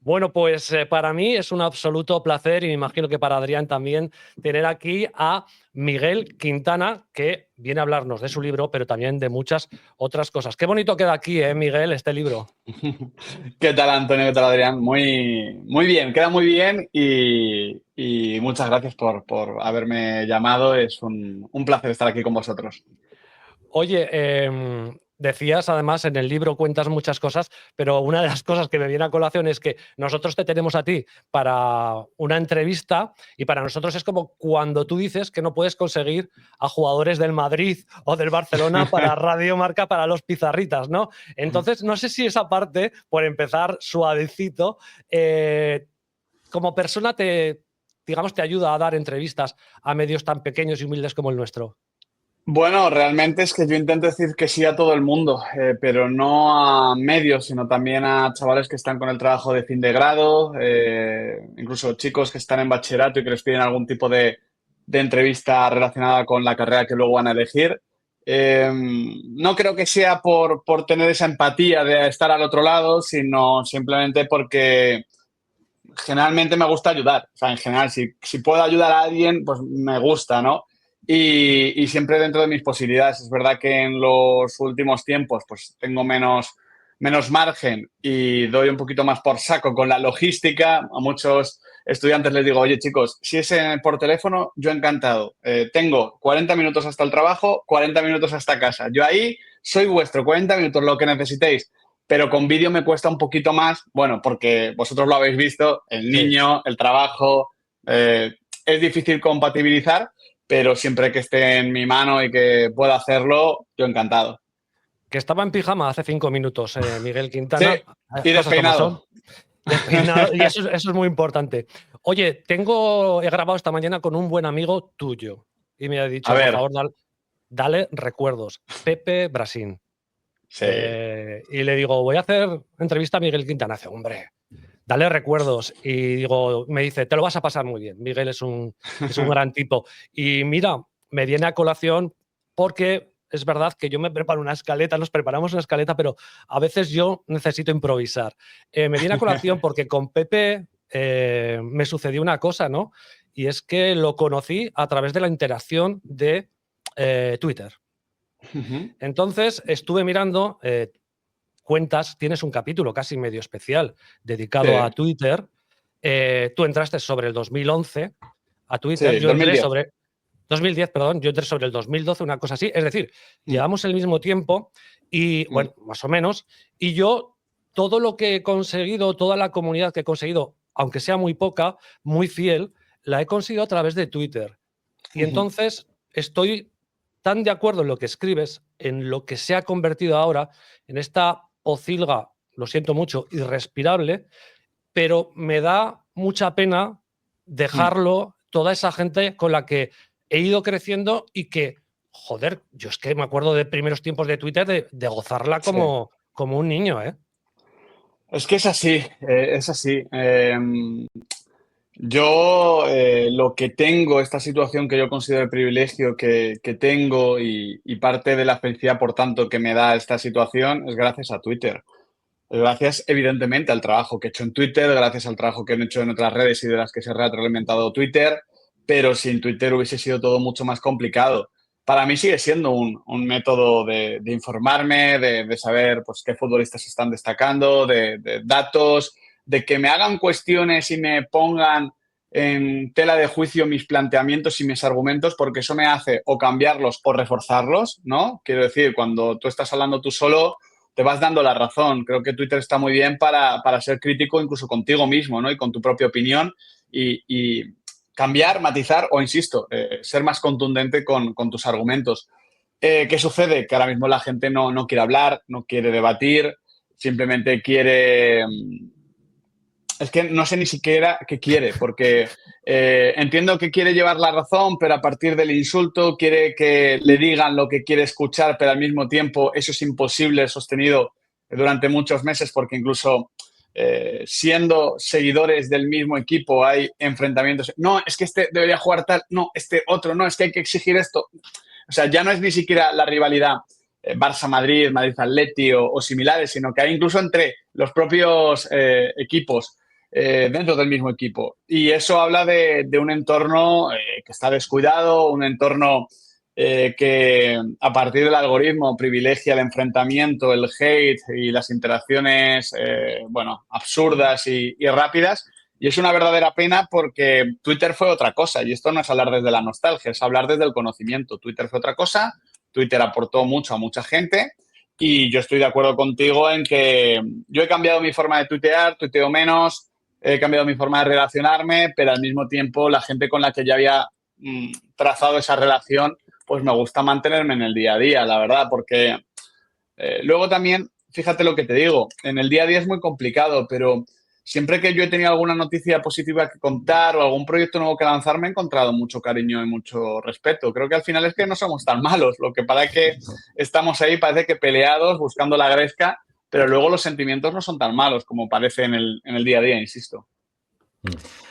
Bueno, pues para mí es un absoluto placer y me imagino que para Adrián también tener aquí a Miguel Quintana, que viene a hablarnos de su libro, pero también de muchas otras cosas. Qué bonito queda aquí, Miguel, este libro. ¿Qué tal, Antonio? ¿Qué tal, Adrián? Muy bien, queda muy bien y muchas gracias por haberme llamado. Es un placer estar aquí con vosotros. Oye, decías además en el libro cuentas muchas cosas, pero una de las cosas que me viene a colación es que nosotros te tenemos a ti para una entrevista y para nosotros es como cuando tú dices que no puedes conseguir a jugadores del Madrid o del Barcelona para Radio Marca, para los pizarritas, ¿no? Entonces, no sé si esa parte, por empezar suavecito, como persona digamos, te ayuda a dar entrevistas a medios tan pequeños y humildes como el nuestro. Bueno, realmente es que yo intento decir que sí a todo el mundo, pero no a medios, sino también a chavales que están con el trabajo de fin de grado, incluso chicos que están en bachillerato y que les piden algún tipo de entrevista relacionada con la carrera que luego van a elegir. No creo que sea por tener esa empatía de estar al otro lado, sino simplemente porque generalmente me gusta ayudar. O sea, en general, si puedo ayudar a alguien, pues me gusta, ¿no? Y siempre dentro de mis posibilidades. Es verdad que en los últimos tiempos pues tengo menos margen y doy un poquito más por saco con la logística. A muchos estudiantes les digo, oye chicos, si es por teléfono, yo encantado. Tengo 40 minutos hasta el trabajo, 40 minutos hasta casa. Yo ahí soy vuestro, 40 minutos, lo que necesitéis. Pero con vídeo me cuesta un poquito más, bueno, porque vosotros lo habéis visto, el Sí. niño, el trabajo, es difícil compatibilizar, pero siempre que esté en mi mano y que pueda hacerlo, yo encantado. Que estaba en pijama hace 5 minutos, Miguel Sí, Quintana, y cosas como son, despeinado. despeinado, y eso es muy importante. Oye, he grabado esta mañana con un buen amigo tuyo y me ha A dicho, por ver, favor, dale recuerdos, Pepe Brasín. sí. Y le digo, voy a hacer entrevista a Miguel Quintana. Hace, hombre, dale recuerdos. Y digo, me dice, te lo vas a pasar muy bien. Miguel es un gran tipo. Y mira, me viene a colación porque es verdad que yo me preparo una escaleta, nos preparamos una escaleta, pero a veces yo necesito improvisar. Me viene a colación porque con Pepe me sucedió una cosa, ¿no? Y es que lo conocí a través de la interacción de Twitter. Entonces estuve mirando cuentas, tienes un capítulo casi medio especial Sí, dedicado a Twitter. Tú entraste sobre el 2011 a Twitter, sí, yo entré 2010. sobre 2010, perdón, yo entré sobre el 2012, una cosa así. Es decir, llevamos el mismo tiempo y, bueno, más o menos, y yo todo lo que he conseguido, toda la comunidad que he conseguido, aunque sea muy poca, muy fiel, la he conseguido a través de Twitter. Y entonces estoy tan de acuerdo en lo que escribes, en lo que se ha convertido ahora, en esta pocilga, lo siento mucho, irrespirable, pero me da mucha pena dejarlo toda esa gente con la que he ido creciendo y que, joder, yo es que me acuerdo de primeros tiempos de Twitter de gozarla Sí. como un niño, ¿eh? Es que es así, es así. Yo lo que tengo, esta situación que yo considero el privilegio que tengo y parte de la felicidad, por tanto, que me da esta situación es gracias a Twitter. Gracias, evidentemente, al trabajo que he hecho en Twitter, gracias al trabajo que he hecho en otras redes y de las que se ha retroalimentado Twitter, pero sin Twitter hubiese sido todo mucho más complicado. Para mí sigue siendo un método de informarme, de saber pues, qué futbolistas están destacando, de datos, de que me hagan cuestiones y me pongan en tela de juicio mis planteamientos y mis argumentos, porque eso me hace o cambiarlos o reforzarlos, ¿no? Quiero decir, cuando tú estás hablando tú solo, te vas dando la razón. Creo que Twitter está muy bien para ser crítico incluso contigo mismo, ¿no? Y con tu propia opinión y cambiar, matizar o, insisto, ser más contundente con tus argumentos. ¿Qué sucede? Que ahora mismo la gente no quiere hablar, no quiere debatir, simplemente quiere... Es que no sé ni siquiera qué quiere, porque entiendo que quiere llevar la razón, pero a partir del insulto quiere que le digan lo que quiere escuchar, pero al mismo tiempo eso es imposible sostenido durante muchos meses, porque incluso siendo seguidores del mismo equipo hay enfrentamientos. No, es que este debería jugar tal, no, este otro, no, es que hay que exigir esto. O sea, ya no es ni siquiera la rivalidad Barça-Madrid, Madrid-Atleti o similares, sino que hay incluso entre los propios equipos dentro del mismo equipo. Y eso habla de un entorno que está descuidado, un entorno que a partir del algoritmo privilegia el enfrentamiento, el hate y las interacciones, bueno, absurdas y rápidas. Y es una verdadera pena porque Twitter fue otra cosa. Y esto no es hablar desde la nostalgia, es hablar desde el conocimiento. Twitter fue otra cosa, Twitter aportó mucho a mucha gente. Y yo estoy de acuerdo contigo en que yo he cambiado mi forma de tuitear, tuiteo menos, he cambiado mi forma de relacionarme, pero al mismo tiempo la gente con la que ya había trazado esa relación, pues me gusta mantenerme en el día a día, la verdad, porque luego también, fíjate lo que te digo, en el día a día es muy complicado, pero siempre que yo he tenido alguna noticia positiva que contar o algún proyecto nuevo que lanzar, me he encontrado mucho cariño y mucho respeto. Creo que al final es que no somos tan malos. Lo que pasa es que estamos ahí, parece que peleados, buscando la gresca, pero luego los sentimientos no son tan malos como parece en el día a día, insisto.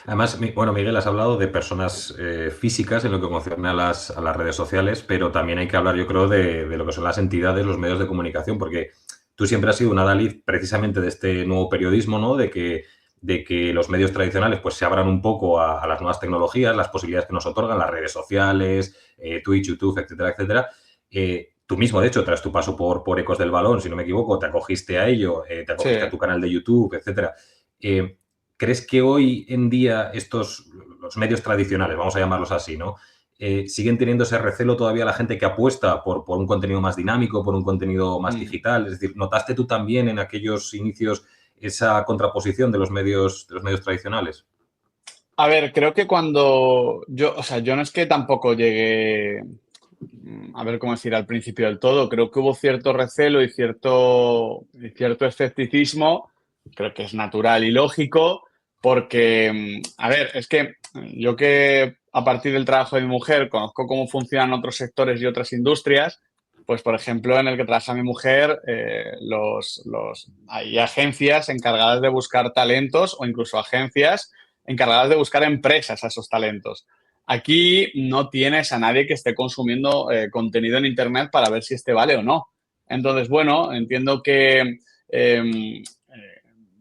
Además, bueno, Miguel, has hablado de personas físicas en lo que concierne a las redes sociales, pero también hay que hablar, yo creo, de lo que son las entidades, los medios de comunicación, porque tú siempre has sido un adalid precisamente de este nuevo periodismo, ¿no? De que los medios tradicionales pues se abran un poco a las nuevas tecnologías, las posibilidades que nos otorgan las redes sociales, Twitch, YouTube, etcétera, etcétera. Tú mismo, de hecho, tras tu paso por Ecos del Balón, si no me equivoco, te acogiste a ello, te acogiste a tu canal de YouTube, etcétera. ¿Crees que hoy en día los medios tradicionales, vamos a llamarlos así, ¿no? ¿Siguen teniendo ese recelo todavía la gente que apuesta por un contenido más dinámico, por un contenido más digital? Es decir, ¿notaste tú también en aquellos inicios esa contraposición de los medios tradicionales? A ver, creo que cuando yo no es que tampoco llegué, a ver cómo decir, al principio del todo. Creo que hubo cierto recelo y cierto escepticismo, creo que es natural y lógico, porque, a ver, es que yo que a partir del trabajo de mi mujer conozco cómo funcionan otros sectores y otras industrias, pues por ejemplo en el que trabaja mi mujer, hay agencias encargadas de buscar talentos o incluso agencias encargadas de buscar empresas a esos talentos. Aquí no tienes a nadie que esté consumiendo contenido en Internet para ver si este vale o no. Entonces, bueno, entiendo que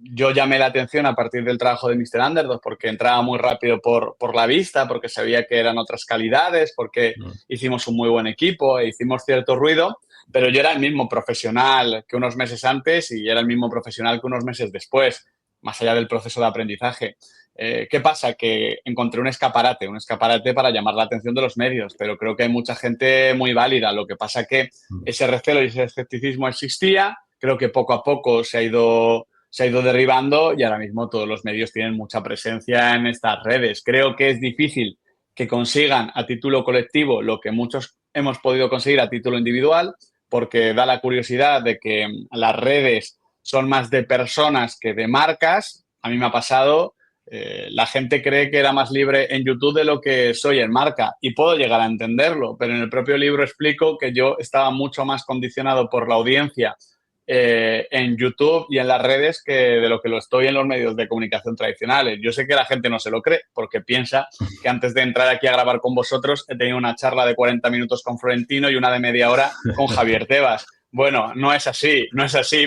yo llamé la atención a partir del trabajo de Mr. Underdog porque entraba muy rápido por la vista, porque sabía que eran otras calidades, porque hicimos un muy buen equipo e hicimos cierto ruido, pero yo era el mismo profesional que unos meses antes y era el mismo profesional que unos meses después, más allá del proceso de aprendizaje. ¿Qué pasa? Que encontré un escaparate para llamar la atención de los medios, pero creo que hay mucha gente muy válida. Lo que pasa que ese recelo y ese escepticismo existía, creo que poco a poco se ha ido derribando y ahora mismo todos los medios tienen mucha presencia en estas redes. Creo que es difícil que consigan a título colectivo lo que muchos hemos podido conseguir a título individual, porque da la curiosidad de que las redes son más de personas que de marcas. A mí me ha pasado. La gente cree que era más libre en YouTube de lo que soy en marca y puedo llegar a entenderlo, pero en el propio libro explico que yo estaba mucho más condicionado por la audiencia en YouTube y en las redes que de lo que lo estoy en los medios de comunicación tradicionales. Yo sé que la gente no se lo cree porque piensa que antes de entrar aquí a grabar con vosotros he tenido una charla de 40 minutos con Florentino y una de media hora con Javier Tebas. Bueno, no es así,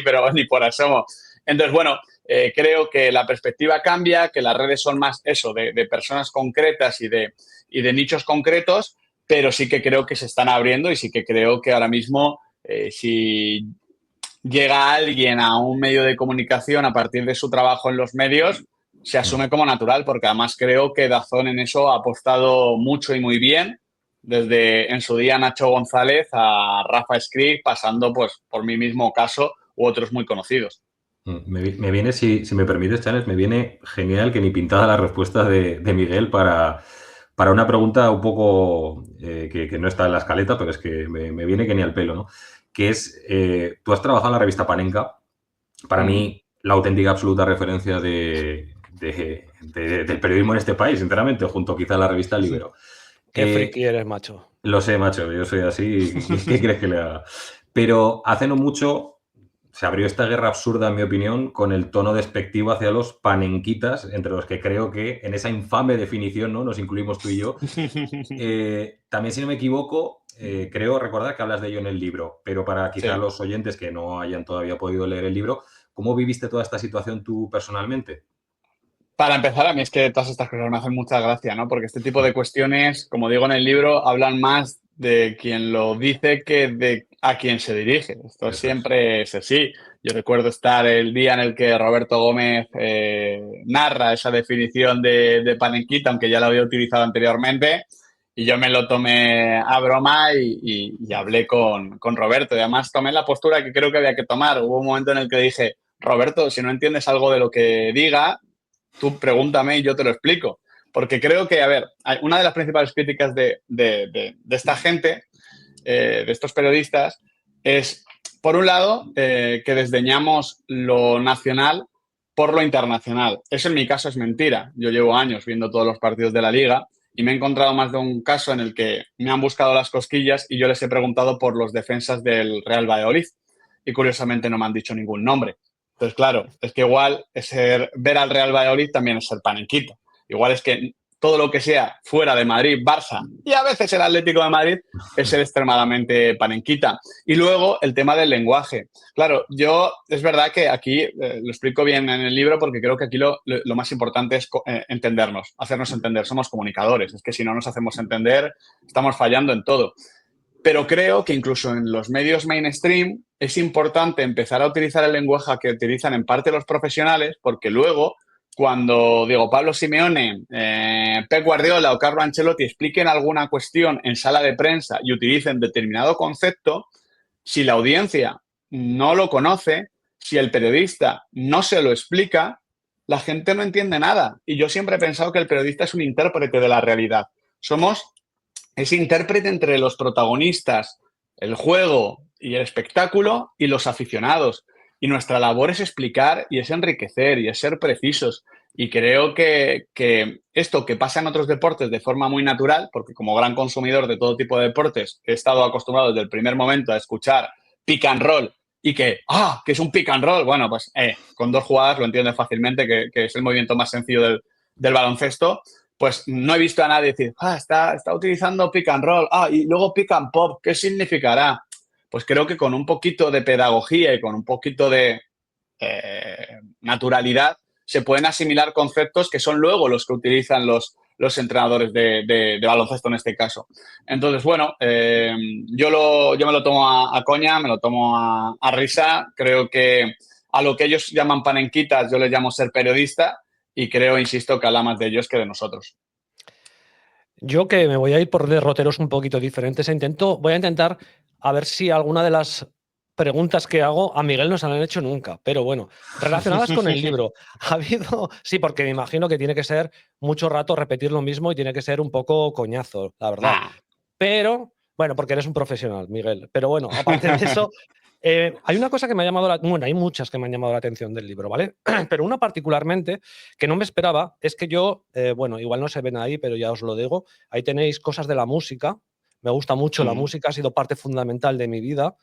pero ni por asomo. Entonces, bueno, creo que la perspectiva cambia, que las redes son más eso, de personas concretas y de nichos concretos, pero sí que creo que se están abriendo y sí que creo que ahora mismo si llega alguien a un medio de comunicación a partir de su trabajo en los medios, se asume como natural, porque además creo que DAZN en eso ha apostado mucho y muy bien, desde en su día Nacho González a Rafa Skrik, pasando pues por mi mismo caso u otros muy conocidos. Me viene, si me permites, Chanes, me viene genial que ni pintada la respuesta de Miguel para una pregunta un poco que no está en la escaleta, pero es que me viene que ni al pelo, ¿no? Que es, tú has trabajado en la revista Panenka, para mí la auténtica absoluta referencia del periodismo en este país, sinceramente, junto quizá a la revista Libero. Qué friki eres, macho. Lo sé, macho, yo soy así, ¿qué quieres que le haga? Pero hace no mucho se abrió esta guerra absurda, en mi opinión, con el tono despectivo hacia los panenquitas, entre los que creo que en esa infame definición, ¿no?, nos incluimos tú y yo. También, si no me equivoco, creo recordar que hablas de ello en el libro, pero para quizá los oyentes que no hayan todavía podido leer el libro, ¿cómo viviste toda esta situación tú personalmente? Para empezar, a mí es que todas estas cosas me hacen mucha gracia, ¿no? Porque este tipo de cuestiones, como digo en el libro, hablan más de quien lo dice que de a quien se dirige. Esto Eso es. siempre es así. Yo recuerdo estar el día en el que Roberto Gómez narra esa definición de panenquita, aunque ya la había utilizado anteriormente, y yo me lo tomé a broma y hablé con Roberto. Y además tomé la postura que creo que había que tomar. Hubo un momento en el que dije, Roberto, si no entiendes algo de lo que diga, tú pregúntame y yo te lo explico. Porque creo que, a ver, una de las principales críticas de esta gente, de estos periodistas, es, por un lado, que desdeñamos lo nacional por lo internacional. Eso en mi caso es mentira. Yo llevo años viendo todos los partidos de la Liga y me he encontrado más de un caso en el que me han buscado las cosquillas y yo les he preguntado por los defensas del Real Valladolid y curiosamente no me han dicho ningún nombre. Entonces, claro, es que igual ver al Real Valladolid también es ser panenquita. Igual es que todo lo que sea fuera de Madrid, Barça y a veces el Atlético de Madrid es ser extremadamente panenquita. Y luego el tema del lenguaje. Claro, es verdad que aquí lo explico bien en el libro porque creo que aquí lo más importante es entendernos, hacernos entender. Somos comunicadores. Es que si no nos hacemos entender, estamos fallando en todo. Pero creo que incluso en los medios mainstream es importante empezar a utilizar el lenguaje que utilizan en parte los profesionales, porque luego, cuando Diego Pablo Simeone, Pep Guardiola o Carlo Ancelotti expliquen alguna cuestión en sala de prensa y utilicen determinado concepto, si la audiencia no lo conoce, si el periodista no se lo explica, la gente no entiende nada. Y yo siempre he pensado que el periodista es un intérprete de la realidad. Somos ese intérprete entre los protagonistas, el juego y el espectáculo y los aficionados. Y nuestra labor es explicar y es enriquecer y es ser precisos. Y creo que esto que pasa en otros deportes de forma muy natural, porque como gran consumidor de todo tipo de deportes he estado acostumbrado desde el primer momento a escuchar pick and roll y que es un pick and roll. Bueno, pues con 2 jugadas lo entiendes fácilmente, que es el movimiento más sencillo del baloncesto. Pues no he visto a nadie decir, está utilizando pick and roll, y luego pick and pop, ¿qué significará? Pues creo que con un poquito de pedagogía y con un poquito de naturalidad se pueden asimilar conceptos que son luego los que utilizan los entrenadores de baloncesto en este caso. Entonces, bueno, yo me lo tomo a coña, me lo tomo a risa. Creo que a lo que ellos llaman panenquitas yo les llamo ser periodista y creo, insisto, que habla más de ellos que de nosotros. Yo que me voy a ir por derroteros un poquito diferentes voy a intentar a ver si alguna de las preguntas que hago a Miguel no se la han hecho nunca, pero bueno, relacionadas con el libro. ¿Ha habido? Sí, porque me imagino que tiene que ser mucho rato repetir lo mismo y tiene que ser un poco coñazo, la verdad. Pero, bueno, porque eres un profesional, Miguel. Pero bueno, aparte de eso, hay una cosa que me ha llamado bueno, hay muchas que me han llamado la atención del libro, ¿vale? Pero una particularmente que no me esperaba es que yo, bueno, igual no se ven ahí, pero ya os lo digo, ahí tenéis cosas de la música. Me gusta mucho la música, ha sido parte fundamental de mi vida.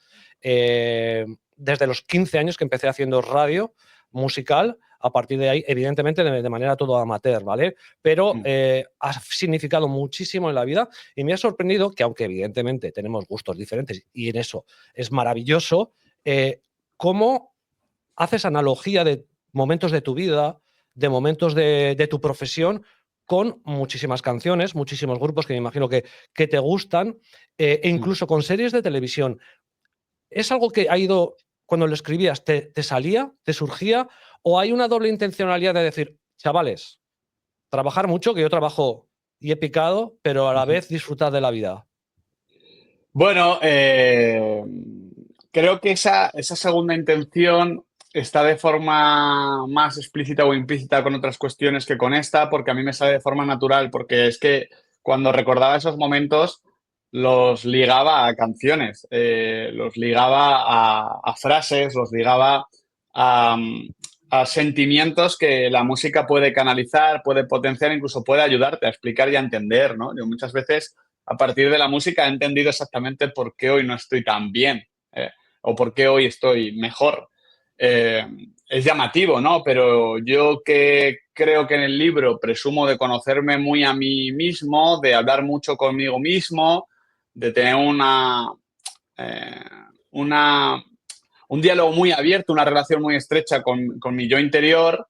Desde los 15 años que empecé haciendo radio musical, a partir de ahí, evidentemente, de manera todo amateur, ¿vale? Pero ha significado muchísimo en la vida y me ha sorprendido que, aunque evidentemente tenemos gustos diferentes y en eso es maravilloso, cómo haces analogía de momentos de tu vida, de momentos de tu profesión, con muchísimas canciones, muchísimos grupos que me imagino que te gustan, e incluso con series de televisión. ¿Es algo que ha ido, cuando lo escribías, te salía, te surgía, o hay una doble intencionalidad de decir, chavales, trabajar mucho, que yo trabajo y he picado, pero a la vez disfrutar de la vida? Bueno, creo que esa segunda intención está de forma más explícita o implícita con otras cuestiones que con esta, porque a mí me sale de forma natural, porque es que cuando recordaba esos momentos los ligaba a canciones, los ligaba a frases, los ligaba a, a sentimientos que la música puede canalizar, puede potenciar, incluso puede ayudarte a explicar y a entender, ¿no? Yo muchas veces, a partir de la música, he entendido exactamente por qué hoy no estoy tan bien o por qué hoy estoy mejor. Es llamativo, ¿no? Pero yo que creo que en el libro presumo de conocerme muy a mí mismo, de hablar mucho conmigo mismo, de tener un diálogo muy abierto, una relación muy estrecha con mi yo interior,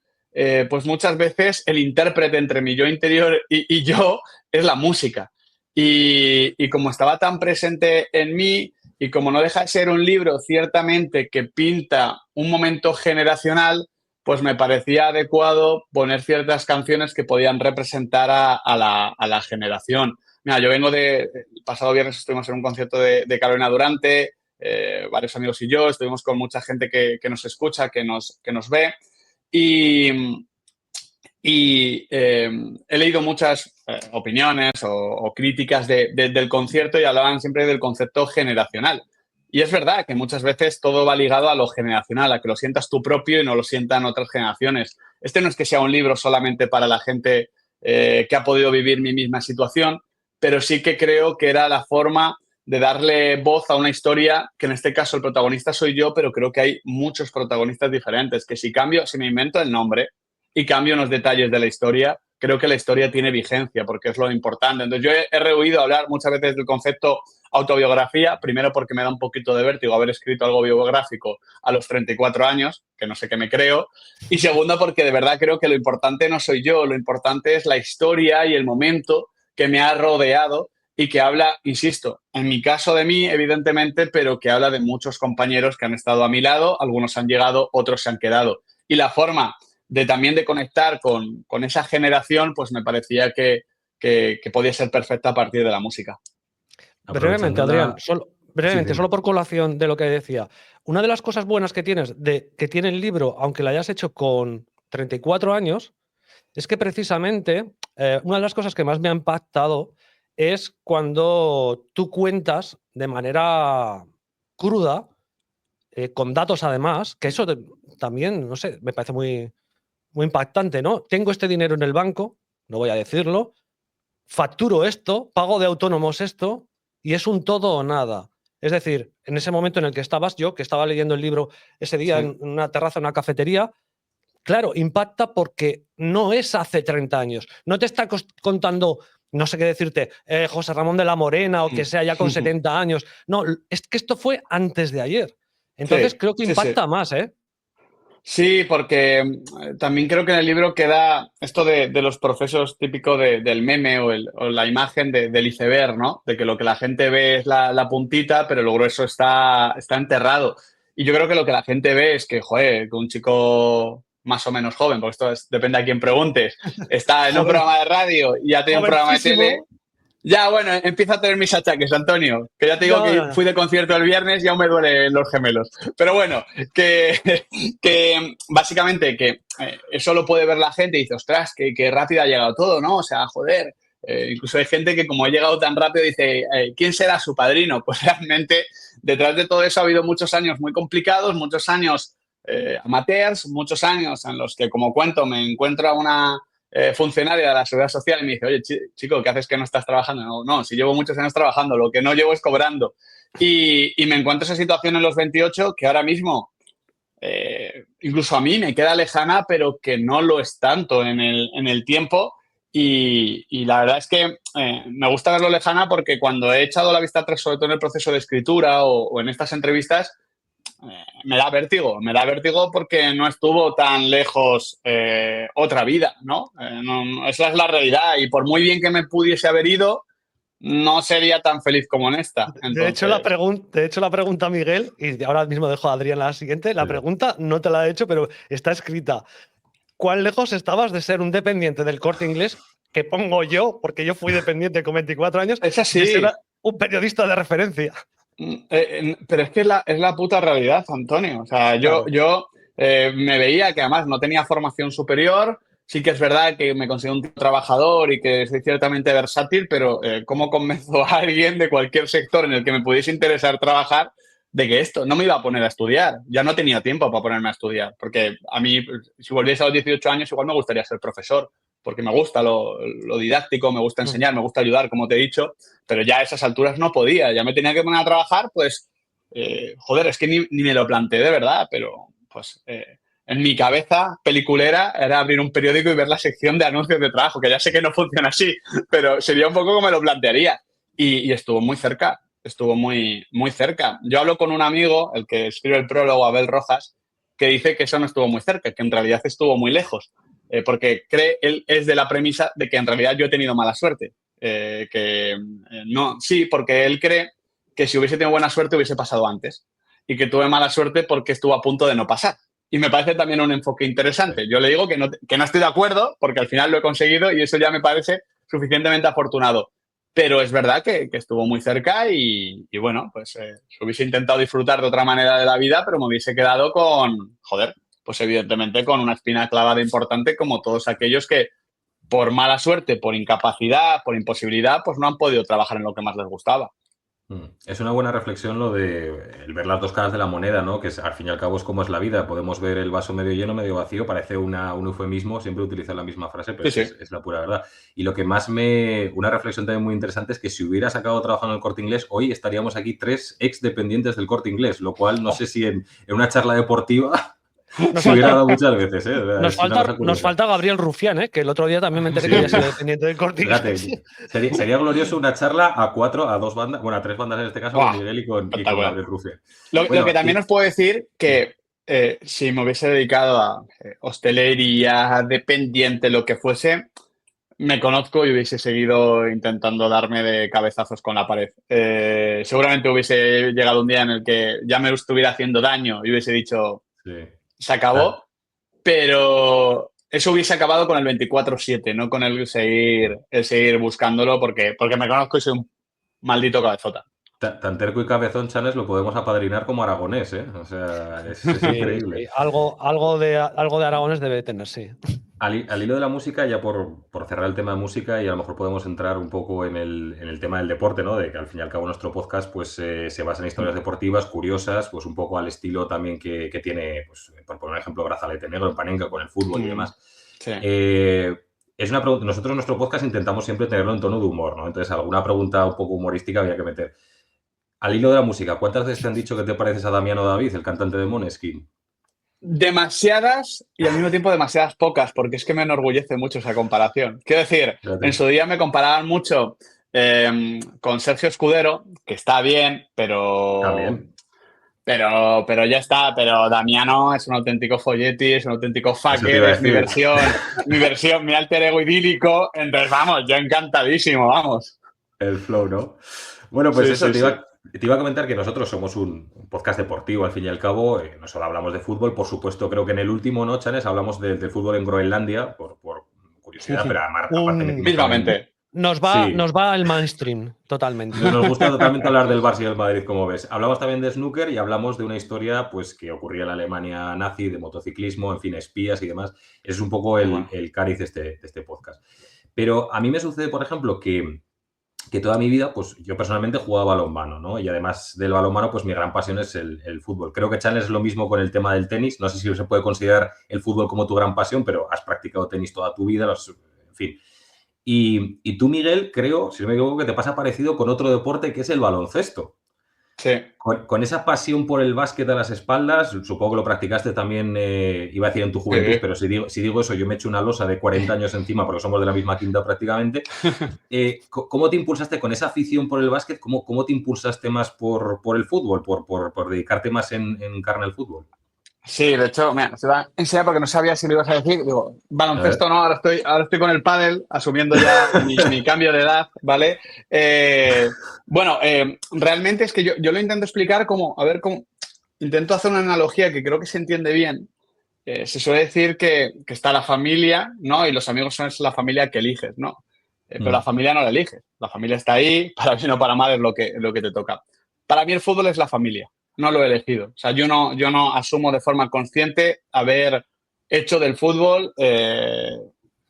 pues muchas veces el intérprete entre mi yo interior y yo es la música. Y como estaba tan presente en mí y como no deja de ser un libro ciertamente que pinta un momento generacional, pues me parecía adecuado poner ciertas canciones que podían representar a la generación. Mira, yo vengo el pasado viernes estuvimos en un concierto de Carolina Durante, varios amigos y yo, estuvimos con mucha gente que nos escucha, que nos ve. Y, he leído muchas opiniones o críticas del concierto y hablaban siempre del concepto generacional. Y es verdad que muchas veces todo va ligado a lo generacional, a que lo sientas tú propio y no lo sientan otras generaciones. Este no es que sea un libro solamente para la gente que ha podido vivir mi misma situación, pero sí que creo que era la forma de darle voz a una historia que en este caso el protagonista soy yo, pero creo que hay muchos protagonistas diferentes, que si me invento el nombre y cambio unos detalles de la historia, creo que la historia tiene vigencia, porque es lo importante. Entonces, yo he rehuido hablar muchas veces del concepto autobiografía, primero porque me da un poquito de vértigo haber escrito algo biográfico a los 34 años, que no sé qué me creo, y segundo porque de verdad creo que lo importante no soy yo, lo importante es la historia y el momento que me ha rodeado y que habla, insisto, en mi caso de mí, evidentemente, pero que habla de muchos compañeros que han estado a mi lado, algunos han llegado, otros se han quedado. Y la forma también de conectar con esa generación, pues me parecía que podía ser perfecta a partir de la música. Brevemente, Adrián, solo por colación de lo que decía. Una de las cosas buenas que que tiene el libro, aunque lo hayas hecho con 34 años, es que precisamente una de las cosas que más me ha impactado es cuando tú cuentas de manera cruda, con datos además, que eso también, no sé, me parece muy impactante, ¿no? Tengo este dinero en el banco, no voy a decirlo, facturo esto, pago de autónomos esto, y es un todo o nada. Es decir, en ese momento en el que estabas yo, que estaba leyendo el libro ese día en una terraza, en una cafetería, claro, impacta porque no es hace 30 años. No te está contando, no sé qué decirte, José Ramón de la Morena o que sea ya con 70 años. No, es que esto fue antes de ayer. Entonces creo que impacta más, ¿eh? Sí, porque también creo que en el libro queda esto de los procesos típicos del meme o la imagen del iceberg, ¿no? De que lo que la gente ve es la puntita, pero lo grueso está enterrado. Y yo creo que lo que la gente ve es que, joder, que un chico más o menos joven, porque depende a quién preguntes, está en un programa de radio y ya tiene un programa de tele. Ya, bueno, empiezo a tener mis achaques, Antonio. Que ya te digo que fui de concierto el viernes y aún me duelen los gemelos. Pero bueno, que básicamente que eso lo puede ver la gente y dice, ostras, que rápido ha llegado todo, ¿no? O sea, joder. Incluso hay gente que como ha llegado tan rápido dice, ¿quién será su padrino? Pues realmente detrás de todo eso ha habido muchos años muy complicados, muchos años amateurs, muchos años en los que, como cuento, me encuentro a una funcionaria de la Seguridad Social y me dice, oye, chico, ¿qué haces que no estás trabajando? No, si llevo muchos años trabajando, lo que no llevo es cobrando. Y me encuentro esa situación en los 28 que ahora mismo incluso a mí me queda lejana, pero que no lo es tanto en el tiempo. Y la verdad es que me gusta verlo lejana porque cuando he echado la vista atrás, sobre todo en el proceso de escritura o en estas entrevistas, me da vértigo porque no estuvo tan lejos otra vida, ¿no? Esa es la realidad y por muy bien que me pudiese haber ido, no sería tan feliz como en esta. Entonces... De hecho, la pregunta, Miguel, y ahora mismo dejo a Adrián la siguiente, la pregunta no te la he hecho, pero está escrita. ¿Cuán lejos estabas de ser un dependiente del Corte Inglés, que pongo yo, porque yo fui dependiente con 24 años, es así. de ser un periodista de referencia? Pero es que es la puta realidad, Antonio. O sea, Claro. yo me veía que además no tenía formación superior. Sí que es verdad que me considero un tipo trabajador y que soy ciertamente versátil, pero ¿cómo convenzo a alguien de cualquier sector en el que me pudiese interesar trabajar de que esto no me iba a poner a estudiar? Ya no tenía tiempo para ponerme a estudiar, porque a mí, si volviese a los 18 años, igual me gustaría ser profesor, porque me gusta lo didáctico, me gusta enseñar, me gusta ayudar, como te he dicho, pero ya a esas alturas no podía, ya me tenía que poner a trabajar, pues, joder, es que ni me lo planteé de verdad, pero pues en mi cabeza peliculera era abrir un periódico y ver la sección de anuncios de trabajo, que ya sé que no funciona así, pero sería un poco como me lo plantearía. Y estuvo muy cerca, estuvo muy, muy cerca. Yo hablo con un amigo, el que escribe el prólogo, Abel Rojas, que dice que eso no estuvo muy cerca, que en realidad estuvo muy lejos. porque él es de la premisa de que en realidad yo he tenido mala suerte. No, sí, porque él cree que si hubiese tenido buena suerte hubiese pasado antes y que tuve mala suerte porque estuvo a punto de no pasar. Y me parece también un enfoque interesante. Yo le digo que no estoy de acuerdo porque al final lo he conseguido y eso ya me parece suficientemente afortunado. Pero es verdad que estuvo muy cerca y bueno, pues hubiese intentado disfrutar de otra manera de la vida, pero me hubiese quedado pues evidentemente con una espina clavada importante como todos aquellos que por mala suerte, por incapacidad, por imposibilidad, pues no han podido trabajar en lo que más les gustaba. Es una buena reflexión lo de el ver las dos caras de la moneda, ¿no? Que al fin y al cabo es como es la vida. Podemos ver el vaso medio lleno, medio vacío. Parece un eufemismo, siempre utilizar la misma frase, pero Sí. es la pura verdad. Y lo que más una reflexión también muy interesante es que si hubiera sacado trabajo en el Corte Inglés, hoy estaríamos aquí 3 ex dependientes del Corte Inglés, lo cual no sé si en una charla deportiva se hubiera dado muchas veces, ¿eh? Nos falta Gabriel Rufián, que el otro día también me enteré que había sido dependiente del Corte Inglés. Sería glorioso una charla a 2 bandas, bueno, a 3 bandas en este caso, con Miguel y con Gabriel Rufián. Lo que también os puedo decir que si me hubiese dedicado a hostelería, dependiente, lo que fuese, me conozco y hubiese seguido intentando darme de cabezazos con la pared. Seguramente hubiese llegado un día en el que ya me estuviera haciendo daño y hubiese dicho, se acabó, pero eso hubiese acabado con el 24/7, no con el seguir buscándolo porque me conozco y soy un maldito cabezota. Tan terco y cabezón, Chanes, lo podemos apadrinar como Aragonés, ¿eh? O sea, es increíble. Sí. Algo de Aragonés debe tener, sí. Al hilo de la música, ya por cerrar el tema de música, y a lo mejor podemos entrar un poco en el tema del deporte, ¿no? De que al fin y al cabo nuestro podcast pues se basa en historias deportivas curiosas, pues un poco al estilo también que tiene, pues por poner un ejemplo, Brazalete Negro en Panenka con el fútbol y demás. Sí. Es una pregunta. Nosotros en nuestro podcast intentamos siempre tenerlo en tono de humor, ¿no? Entonces, alguna pregunta un poco humorística había que meter. Al hilo de la música, ¿cuántas veces te han dicho que te pareces a Damiano David, el cantante de Måneskin? Demasiadas y al mismo tiempo demasiadas pocas, porque es que me enorgullece mucho esa comparación. Quiero decir, en su día me comparaban mucho con Sergio Escudero, que está bien, pero ya está. Pero Damiano es un auténtico folletti, es un auténtico fucker, es mi versión, mi alter ego idílico. Entonces, vamos, yo encantadísimo, vamos. El flow, ¿no? Bueno, pues eso, te iba a comentar que nosotros somos un podcast deportivo, al fin y al cabo, no solo hablamos de fútbol, por supuesto, creo que en el último, ¿no, Chanes? Hablamos del fútbol en Groenlandia, por curiosidad, pero aparte mismamente. Nos va el mainstream, totalmente. Nos gusta totalmente hablar del Barça y del Madrid, como ves. Hablamos también de snooker y hablamos de una historia pues que ocurría en la Alemania nazi, de motociclismo, en fin, espías y demás. Es un poco el cariz de este podcast. Pero a mí me sucede, por ejemplo, que toda mi vida, pues yo personalmente jugaba balonmano, ¿no? Y además del balonmano, pues mi gran pasión es el fútbol. Creo que, Chan, es lo mismo con el tema del tenis. No sé si se puede considerar el fútbol como tu gran pasión, pero has practicado tenis toda tu vida, en fin. Y tú, Miguel, creo, si no me equivoco, que te pasa parecido con otro deporte que es el baloncesto. Sí. Con esa pasión por el básquet a las espaldas, supongo que lo practicaste también, iba a decir en tu juventud, pero si digo eso, yo me echo una losa de 40 años encima porque somos de la misma quinta prácticamente. ¿Cómo te impulsaste con esa afición por el básquet? ¿Cómo te impulsaste más por el fútbol, por dedicarte más en carne al fútbol? Sí, de hecho, mira, se va a enseñar porque no sabía si lo ibas a decir. Digo, baloncesto no, ahora estoy con el pádel, asumiendo ya mi cambio de edad, ¿vale? Realmente es que yo lo intento explicar como, intento hacer una analogía que creo que se entiende bien. Se suele decir que está la familia, ¿no? Y los amigos son la familia que eliges, ¿no? Pero la familia no la eliges. La familia está ahí, para bien o para mal es lo que te toca. Para mí el fútbol es la familia. No lo he elegido. O sea, yo no asumo de forma consciente haber hecho del fútbol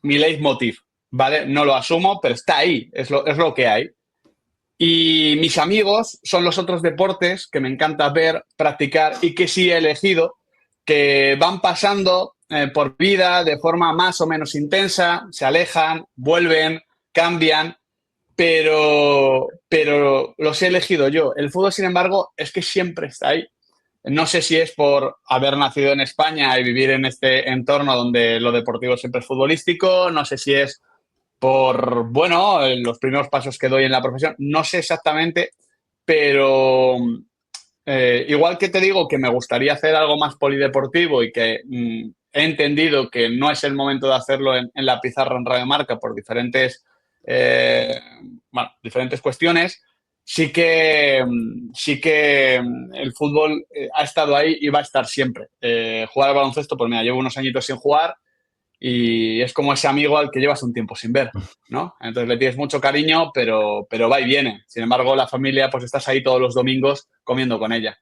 mi leitmotiv, ¿vale? No lo asumo, pero está ahí, es lo que hay. Y mis amigos son los otros deportes que me encanta ver, practicar y que sí he elegido, que van pasando por vida de forma más o menos intensa, se alejan, vuelven, cambian, pero los he elegido yo. El fútbol, sin embargo, es que siempre está ahí. No sé si es por haber nacido en España y vivir en este entorno donde lo deportivo siempre es futbolístico, no sé si es por, los primeros pasos que doy en la profesión, no sé exactamente, pero igual que te digo que me gustaría hacer algo más polideportivo y que he entendido que no es el momento de hacerlo en la pizarra en Radio Marca por diferentes cuestiones. Sí que el fútbol ha estado ahí y va a estar siempre. Jugar al baloncesto, pues mira, llevo unos añitos sin jugar y es como ese amigo al que llevas un tiempo sin ver, ¿no? Entonces le tienes mucho cariño, pero va y viene. Sin embargo, la familia, pues estás ahí todos los domingos comiendo con ella.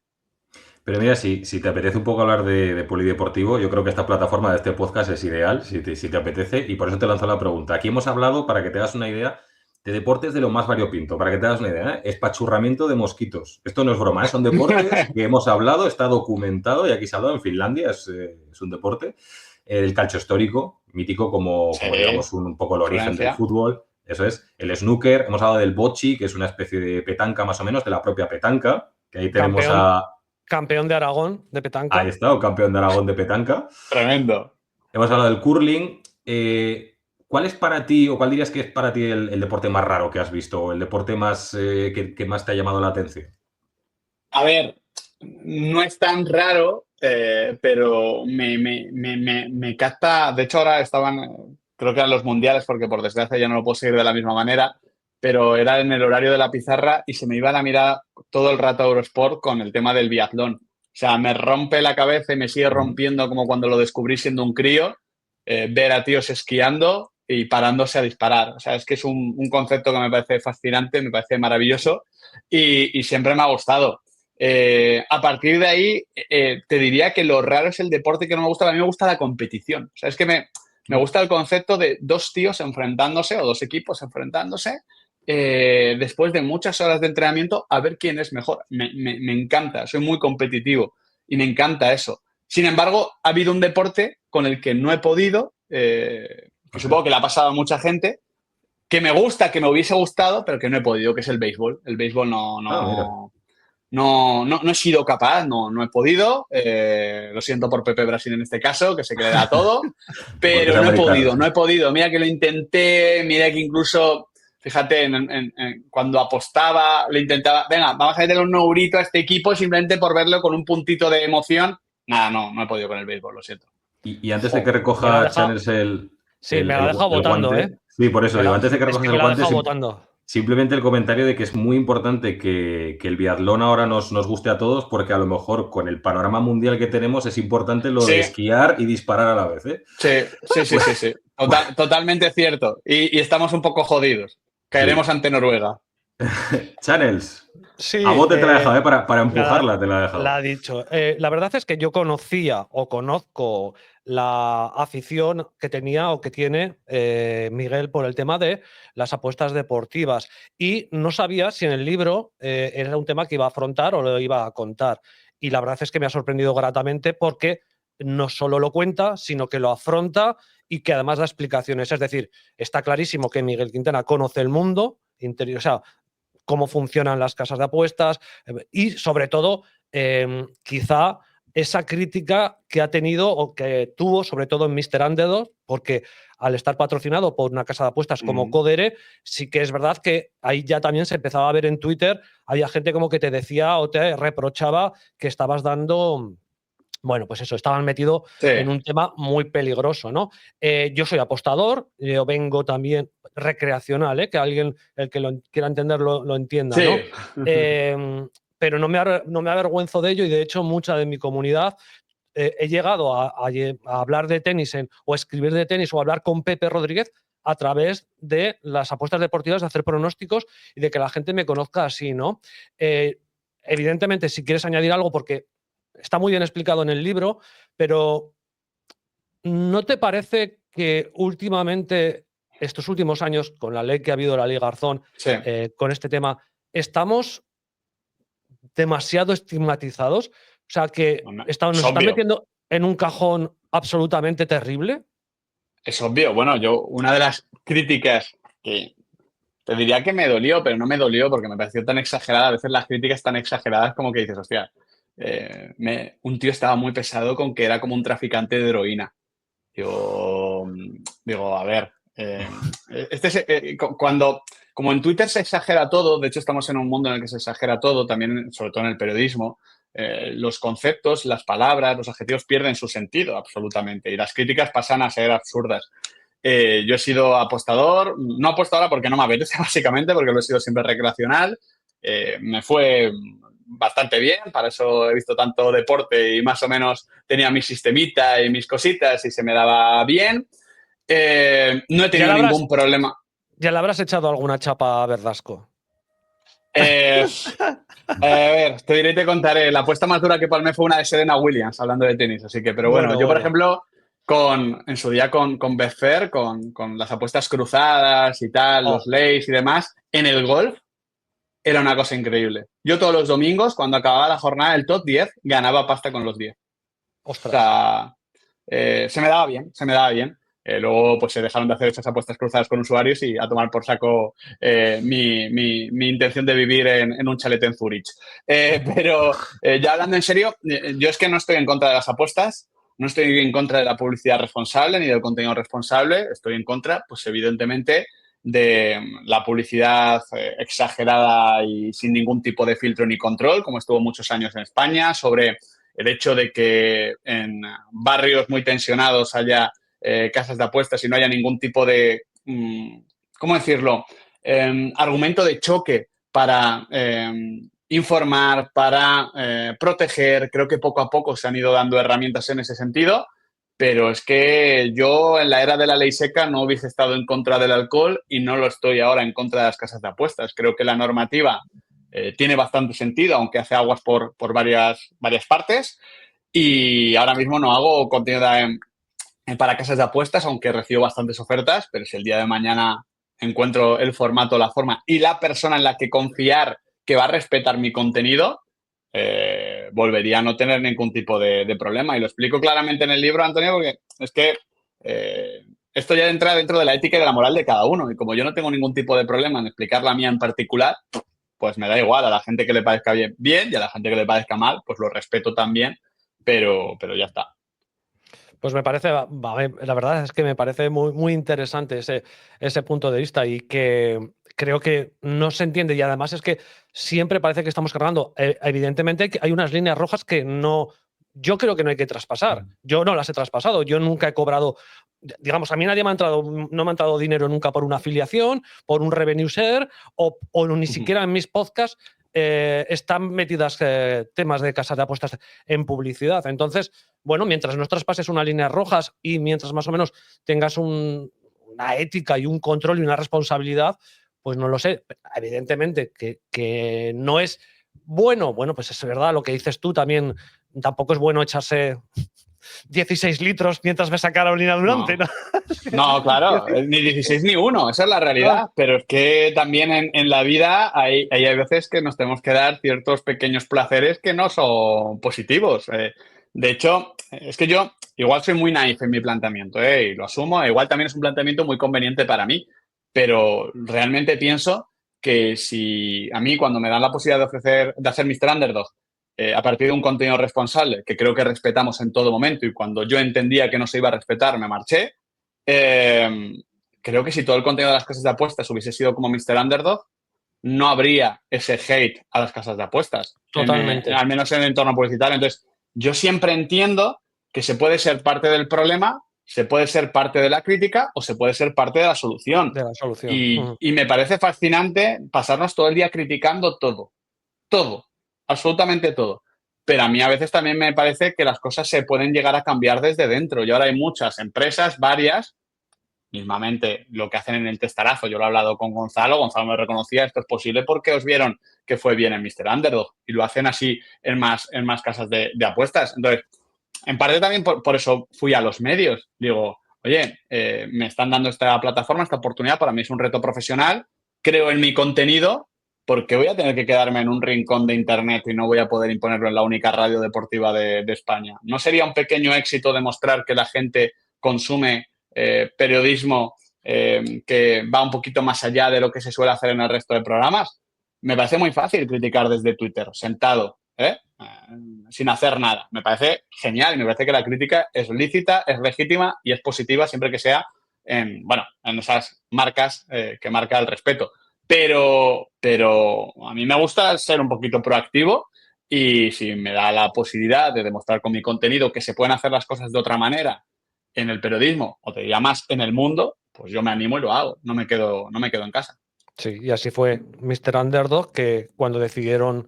Pero mira, si te apetece un poco hablar de polideportivo, yo creo que esta plataforma de este podcast es ideal, si te apetece, y por eso te lanzo la pregunta. Aquí hemos hablado, para que te hagas una idea, de deportes de lo más variopinto, para que te hagas una idea, ¿eh? Espachurramiento de mosquitos. Esto no es broma, ¿eh? Son deportes que hemos hablado, está documentado, y aquí se ha hablado en Finlandia, es un deporte. El calcio histórico, mítico como digamos, un poco el origen del fútbol. Eso es. El snooker, hemos hablado del bocce, que es una especie de petanca más o menos, de la propia petanca, que ahí tenemos Campeón de Aragón de petanca. Ahí está, un campeón de Aragón de petanca. Tremendo. Hemos hablado del curling. ¿Cuál es para ti, o cuál dirías que es para ti el deporte más raro que has visto, o el deporte más que más te ha llamado la atención? A ver, no es tan raro, pero me capta. De hecho, ahora estaban, creo que eran los mundiales, porque por desgracia ya no lo puedo seguir de la misma manera, pero era en el horario de la pizarra y se me iba la mirada todo el rato a Eurosport con el tema del biatlón. O sea, me rompe la cabeza y me sigue rompiendo como cuando lo descubrí siendo un crío, ver a tíos esquiando y parándose a disparar. O sea, es que es un concepto que me parece fascinante, me parece maravilloso y siempre me ha gustado. A partir de ahí, te diría que lo raro es el deporte que no me gusta. A mí me gusta la competición. O sea, es que me gusta el concepto de dos tíos enfrentándose o dos equipos enfrentándose después de muchas horas de entrenamiento a ver quién es mejor. Me encanta, soy muy competitivo y me encanta eso. Sin embargo, ha habido un deporte con el que no he podido, que supongo que le ha pasado a mucha gente, que me gusta, que me hubiese gustado, pero que no he podido, que es el béisbol. El béisbol no he sido capaz, no he podido. Lo siento por Pepe Brasil en este caso, que se queda todo, pero no he podido. Mira que lo intenté, mira que incluso, fíjate, cuando apostaba, le intentaba, venga, vamos a meterle un eurito a este equipo simplemente por verlo con un puntito de emoción. Nada, no he podido con el béisbol, lo siento. Y antes de que recoja Channels me lo ha dejado votando, guante, Sí, por eso, digo, antes de que recojas el guante, votando. Simplemente el comentario de que es muy importante que el biatlón ahora nos guste a todos, porque a lo mejor con el panorama mundial que tenemos es importante lo de esquiar y disparar a la vez, ¿eh? Sí. Totalmente cierto. Y estamos un poco jodidos. Caeremos ante Noruega. Channels. Sí, a bote te la he dejado, para empujarla te la he dejado. La ha dicho. La verdad es que yo conozco la afición que tenía o que tiene Miguel por el tema de las apuestas deportivas y no sabía si en el libro era un tema que iba a afrontar o lo iba a contar. Y la verdad es que me ha sorprendido gratamente porque no solo lo cuenta, sino que lo afronta y que además da explicaciones. Es decir, está clarísimo que Miguel Quintana conoce el mundo interior, o sea, cómo funcionan las casas de apuestas y, sobre todo, quizá esa crítica que ha tenido o que tuvo, sobre todo en Mr. Underdog, porque al estar patrocinado por una casa de apuestas como Codere, sí que es verdad que ahí ya también se empezaba a ver en Twitter, había gente como que te decía o te reprochaba que estabas dando... Bueno, pues eso, estaban metidos en un tema muy peligroso, ¿no? Yo soy apostador, yo vengo también recreacional, que alguien, el que lo quiera entender, lo entienda, ¿no? Pero no me avergüenzo de ello y, de hecho, mucha de mi comunidad he llegado a hablar de tenis o escribir de tenis o hablar con Pepe Rodríguez a través de las apuestas deportivas, de hacer pronósticos y de que la gente me conozca así, ¿no? Evidentemente, si quieres añadir algo, porque está muy bien explicado en el libro, pero ¿no te parece que últimamente, estos últimos años, con la ley que ha habido, la ley Garzón, con este tema, estamos demasiado estigmatizados? O sea, que nos están metiendo en un cajón absolutamente terrible. Es obvio. Bueno, una de las críticas que te diría que me dolió, pero no me dolió porque me pareció tan exagerada, a veces las críticas tan exageradas como que dices, hostia, un tío estaba muy pesado con que era como un traficante de heroína. Digo, a ver, como en Twitter se exagera todo, de hecho estamos en un mundo en el que se exagera todo, también sobre todo en el periodismo, los conceptos, las palabras, los adjetivos pierden su sentido absolutamente y las críticas pasan a ser absurdas. Yo he sido apostador, no apostadora porque no me apetece básicamente, porque lo he sido siempre recreacional. Me fue bastante bien, para eso he visto tanto deporte y más o menos tenía mi sistemita y mis cositas y se me daba bien. No he tenido ningún problema. ¿Ya le habrás echado alguna chapa a Verdasco? A ver, te diré y te contaré. La apuesta más dura que palmé fue una de Serena Williams, hablando de tenis. Así que, pero bueno, yo, por ejemplo, en su día con Betfair, con las apuestas cruzadas y tal, los lays y demás, en el golf, era una cosa increíble. Yo todos los domingos, cuando acababa la jornada del top 10, ganaba pasta con los 10. Ostras. O sea, se me daba bien, se me daba bien. Luego pues se dejaron de hacer esas apuestas cruzadas con usuarios y a tomar por saco mi intención de vivir en un chalet en Zurich. Pero ya hablando en serio, yo es que no estoy en contra de las apuestas, no estoy en contra de la publicidad responsable ni del contenido responsable, estoy en contra, pues evidentemente, de la publicidad exagerada y sin ningún tipo de filtro ni control, como estuvo muchos años en España, sobre el hecho de que en barrios muy tensionados haya casas de apuestas y no haya ningún tipo de, ¿cómo decirlo?, argumento de choque para informar, para proteger. Creo que poco a poco se han ido dando herramientas en ese sentido, pero es que yo en la era de la ley seca no hubiese estado en contra del alcohol y no lo estoy ahora en contra de las casas de apuestas. Creo que la normativa tiene bastante sentido, aunque hace aguas por varias partes. Y ahora mismo no hago contenido para casas de apuestas, aunque recibo bastantes ofertas, pero si el día de mañana encuentro el formato, la forma y la persona en la que confiar que va a respetar mi contenido, volvería a no tener ningún tipo de problema. Y lo explico claramente en el libro, Antonio, porque es que esto ya entra dentro de la ética y de la moral de cada uno. Y como yo no tengo ningún tipo de problema en explicar la mía en particular, pues me da igual. A la gente que le parezca bien, bien, y a la gente que le parezca mal, pues lo respeto también, pero ya está. Pues me parece, la verdad es que me parece muy, muy interesante ese punto de vista y que creo que no se entiende. Y además es que siempre parece que estamos cargando. Evidentemente hay unas líneas rojas que no, yo creo que no hay que traspasar. Yo no las he traspasado. Yo nunca he cobrado, digamos, a mí nadie no me ha entrado dinero nunca por una afiliación, por un revenue share o ni siquiera en mis podcasts están metidas temas de casas de apuestas en publicidad. Entonces, bueno, mientras no traspases unas líneas rojas y mientras más o menos tengas una ética y un control y una responsabilidad, pues no lo sé. Evidentemente que no es bueno, pues es verdad lo que dices tú también, tampoco es bueno echarse 16 litros mientras ves a Carolina Durante, ¿no? No, claro, ni 16 ni 1, esa es la realidad. Pero es que también en la vida hay veces que nos tenemos que dar ciertos pequeños placeres que no son positivos. De hecho, es que yo igual soy muy naif en mi planteamiento, y lo asumo. Igual también es un planteamiento muy conveniente para mí, pero realmente pienso que si a mí cuando me dan la posibilidad de hacer Mr. Underdog, a partir de un contenido responsable, que creo que respetamos en todo momento, y cuando yo entendía que no se iba a respetar, me marché. Creo que si todo el contenido de las casas de apuestas hubiese sido como Mr. Underdog, no habría ese hate a las casas de apuestas. Totalmente. Al menos en el entorno publicitario. Entonces, yo siempre entiendo que se puede ser parte del problema, se puede ser parte de la crítica o se puede ser parte de la solución. Y me parece fascinante pasarnos todo el día criticando todo, absolutamente todo. Pero a mí a veces también me parece que las cosas se pueden llegar a cambiar desde dentro. Y ahora hay muchas empresas, varias, mismamente lo que hacen en el testarazo. Yo lo he hablado con Gonzalo me reconocía, esto es posible porque os vieron que fue bien en Mr. Underdog y lo hacen así en más casas de apuestas. Entonces, en parte también por eso fui a los medios. Digo, oye, me están dando esta plataforma, esta oportunidad, para mí es un reto profesional, creo en mi contenido, porque voy a tener que quedarme en un rincón de internet y no voy a poder imponerlo en la única radio deportiva de España. ¿No sería un pequeño éxito demostrar que la gente consume periodismo que va un poquito más allá de lo que se suele hacer en el resto de programas? Me parece muy fácil criticar desde Twitter, sentado, sin hacer nada. Me parece genial y me parece que la crítica es lícita, es legítima y es positiva siempre que sea en esas marcas que marca el respeto. Pero a mí me gusta ser un poquito proactivo y si me da la posibilidad de demostrar con mi contenido que se pueden hacer las cosas de otra manera en el periodismo, o te diría más en el mundo, pues yo me animo y lo hago, no me quedo en casa. Sí, y así fue Mr. Underdog, que cuando decidieron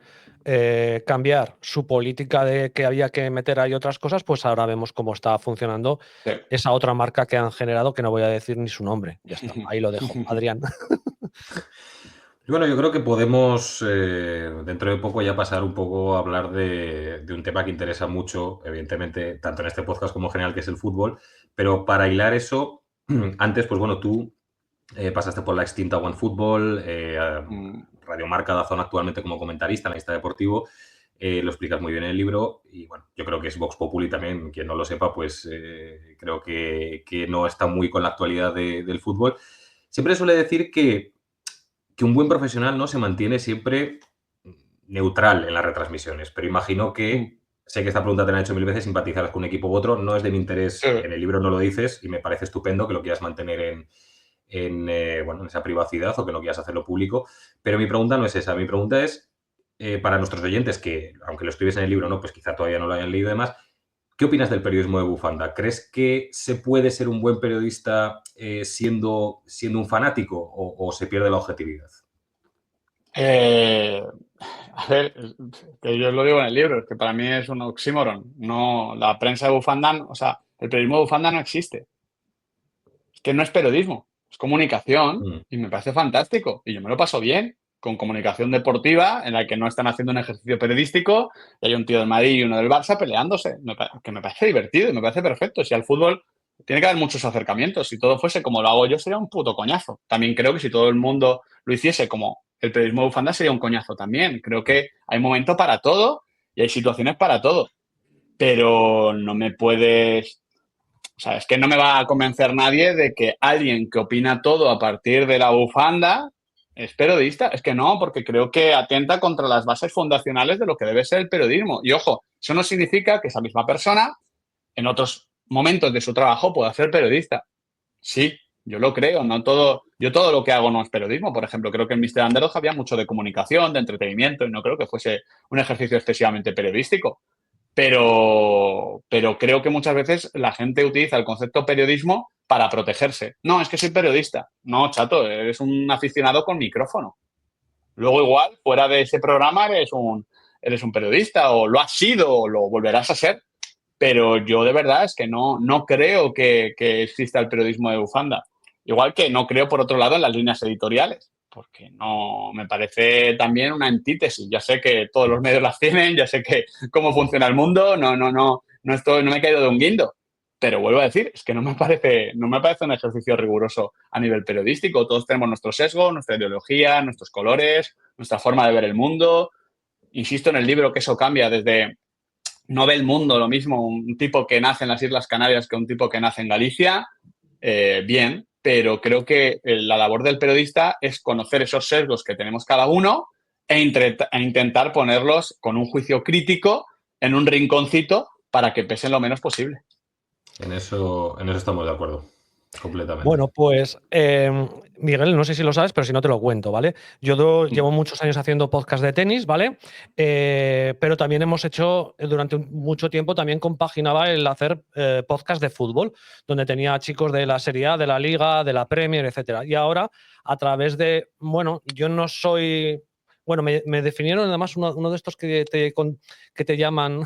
cambiar su política de que había que meter ahí otras cosas, pues ahora vemos cómo está funcionando Sí. esa otra marca que han generado, que no voy a decir ni su nombre. Ya está, ahí lo dejo. Adrián. Y bueno, yo creo que podemos dentro de poco ya pasar un poco a hablar de un tema que interesa mucho, evidentemente, tanto en este podcast como en general, que es el fútbol. Pero para hilar eso, antes, pues bueno, tú pasaste por la extinta OneFootball, Radio Marca Dazón actualmente como comentarista, analista deportivo. Lo explicas muy bien en el libro y bueno, yo creo que es Vox Populi también, quien no lo sepa, pues creo que no está muy con la actualidad del fútbol. Siempre suele decir que un buen profesional no se mantiene siempre neutral en las retransmisiones, pero imagino que, sé que esta pregunta te la han hecho 1000 veces, simpatizarás con un equipo u otro, no es de mi interés, en el libro no lo dices y me parece estupendo que lo quieras mantener en esa privacidad o que no quieras hacerlo público, pero mi pregunta no es esa, mi pregunta es para nuestros oyentes que, aunque lo escribes en el libro, no, pues quizá todavía no lo hayan leído y demás, ¿qué opinas del periodismo de bufanda? ¿Crees que se puede ser un buen periodista siendo un fanático o se pierde la objetividad? A ver, que yo lo digo en el libro, es que para mí es un oxímoron. No, la prensa de bufanda, o sea, el periodismo de bufanda no existe. Es que no es periodismo, es comunicación y me parece fantástico. Y yo me lo paso bien con comunicación deportiva en la que no están haciendo un ejercicio periodístico y hay un tío del Madrid y uno del Barça peleándose. Que me parece divertido y me parece perfecto. Si al fútbol tiene que haber muchos acercamientos. Si todo fuese como lo hago yo, sería un puto coñazo. También creo que si todo el mundo lo hiciese como el periodismo de bufanda, sería un coñazo también. Creo que hay momento para todo y hay situaciones para todo. Pero no me puedes... O sea, es que no me va a convencer nadie de que alguien que opina todo a partir de la bufanda es periodista. Es que no, porque creo que atenta contra las bases fundacionales de lo que debe ser el periodismo. Y ojo, eso no significa que esa misma persona en otros momentos de su trabajo pueda ser periodista. Sí, yo lo creo. Yo todo lo que hago no es periodismo. Por ejemplo, creo que en Mr. Underdog había mucho de comunicación, de entretenimiento y no creo que fuese un ejercicio excesivamente periodístico. Pero creo que muchas veces la gente utiliza el concepto periodismo para protegerse. No, es que soy periodista. No, chato, eres un aficionado con micrófono. Luego igual, fuera de ese programa, eres un periodista o lo has sido o lo volverás a ser. Pero yo de verdad es que no creo que exista el periodismo de bufanda. Igual que no creo, por otro lado, en las líneas editoriales, porque no me parece también una antítesis. Ya sé que todos los medios las tienen, ya sé que cómo funciona el mundo, no me he caído de un guindo. Pero vuelvo a decir, es que no me parece un ejercicio riguroso a nivel periodístico. Todos tenemos nuestro sesgo, nuestra ideología, nuestros colores, nuestra forma de ver el mundo. Insisto en el libro que eso cambia desde... No ve el mundo lo mismo un tipo que nace en las Islas Canarias que un tipo que nace en Galicia, bien, pero creo que la labor del periodista es conocer esos sesgos que tenemos cada uno e intentar ponerlos con un juicio crítico en un rinconcito para que pesen lo menos posible. En eso estamos de acuerdo. Completamente. Bueno, pues Miguel, no sé si lo sabes, pero si no te lo cuento, ¿vale? Yo llevo muchos años haciendo podcast de tenis, ¿vale? Pero también hemos hecho, durante mucho tiempo, también compaginaba el hacer podcast de fútbol, donde tenía chicos de la Serie A, de la Liga, de la Premier, etcétera. Y ahora, a través de, bueno, yo no soy... Bueno, me definieron además uno de estos que te llaman,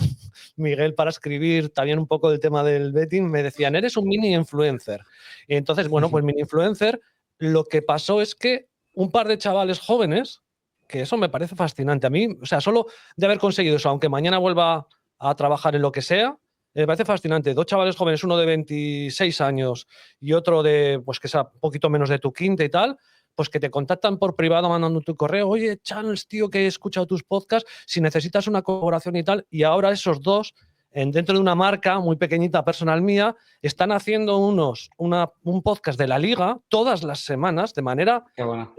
Miguel, para escribir también un poco del tema del betting. Me decían, eres un mini influencer. Y entonces, bueno, pues mini influencer, lo que pasó es que un par de chavales jóvenes, que eso me parece fascinante. A mí, o sea, solo de haber conseguido eso, aunque mañana vuelva a trabajar en lo que sea, me parece fascinante. Dos chavales jóvenes, uno de 26 años y otro de, pues que sea un poquito menos de tu quinta y tal, pues que te contactan por privado mandando tu correo, oye, Channels, tío, que he escuchado tus podcasts, si necesitas una colaboración y tal, y ahora esos dos, dentro de una marca muy pequeñita personal mía, están haciendo un podcast de la Liga todas las semanas, de manera... Qué bueno.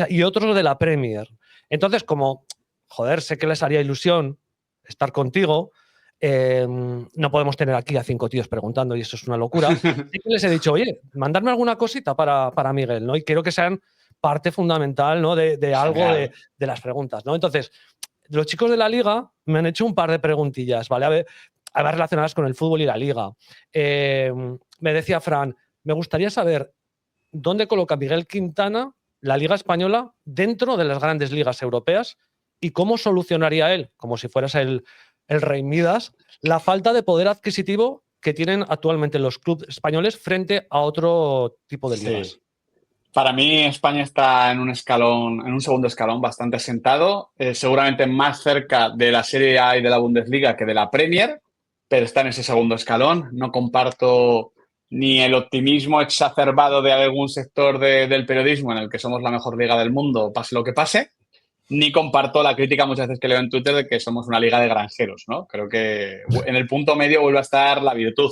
Y otros de la Premier. Entonces, como, joder, sé que les haría ilusión estar contigo, no podemos tener aquí a 5 tíos preguntando y eso es una locura. Sí que les he dicho, oye, mandarme alguna cosita para Miguel, ¿no? Y quiero que sean parte fundamental, ¿no? de algo de las preguntas, ¿no? Entonces, los chicos de la Liga me han hecho un par de preguntillas, ¿vale? A ver, relacionadas con el fútbol y la Liga. Me decía Fran, me gustaría saber dónde coloca Miguel Quintana la Liga Española dentro de las grandes ligas europeas y cómo solucionaría él, como si fueras el rey Midas, la falta de poder adquisitivo que tienen actualmente los clubes españoles frente a otro tipo de ligas. Sí. Para mí España está en un segundo escalón bastante asentado, seguramente más cerca de la Serie A y de la Bundesliga que de la Premier, pero está en ese segundo escalón. No comparto ni el optimismo exacerbado de algún sector del periodismo en el que somos la mejor liga del mundo, pase lo que pase, ni comparto la crítica muchas veces que leo en Twitter de que somos una liga de granjeros, ¿no? Creo que en el punto medio vuelve a estar la virtud.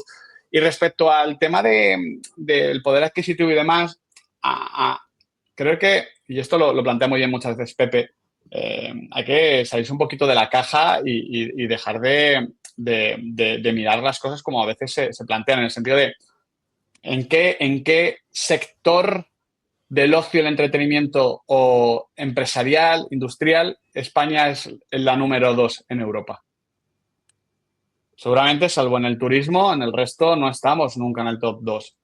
Y respecto al tema del poder adquisitivo y demás, creo que, y esto lo plantea muy bien muchas veces Pepe, hay que salirse un poquito de la caja y dejar de mirar las cosas como a veces se plantean, en el sentido de en qué sector del ocio, el entretenimiento o empresarial, industrial, España es la número 2 en Europa. Seguramente, salvo en el turismo, en el resto no estamos nunca en el top 2.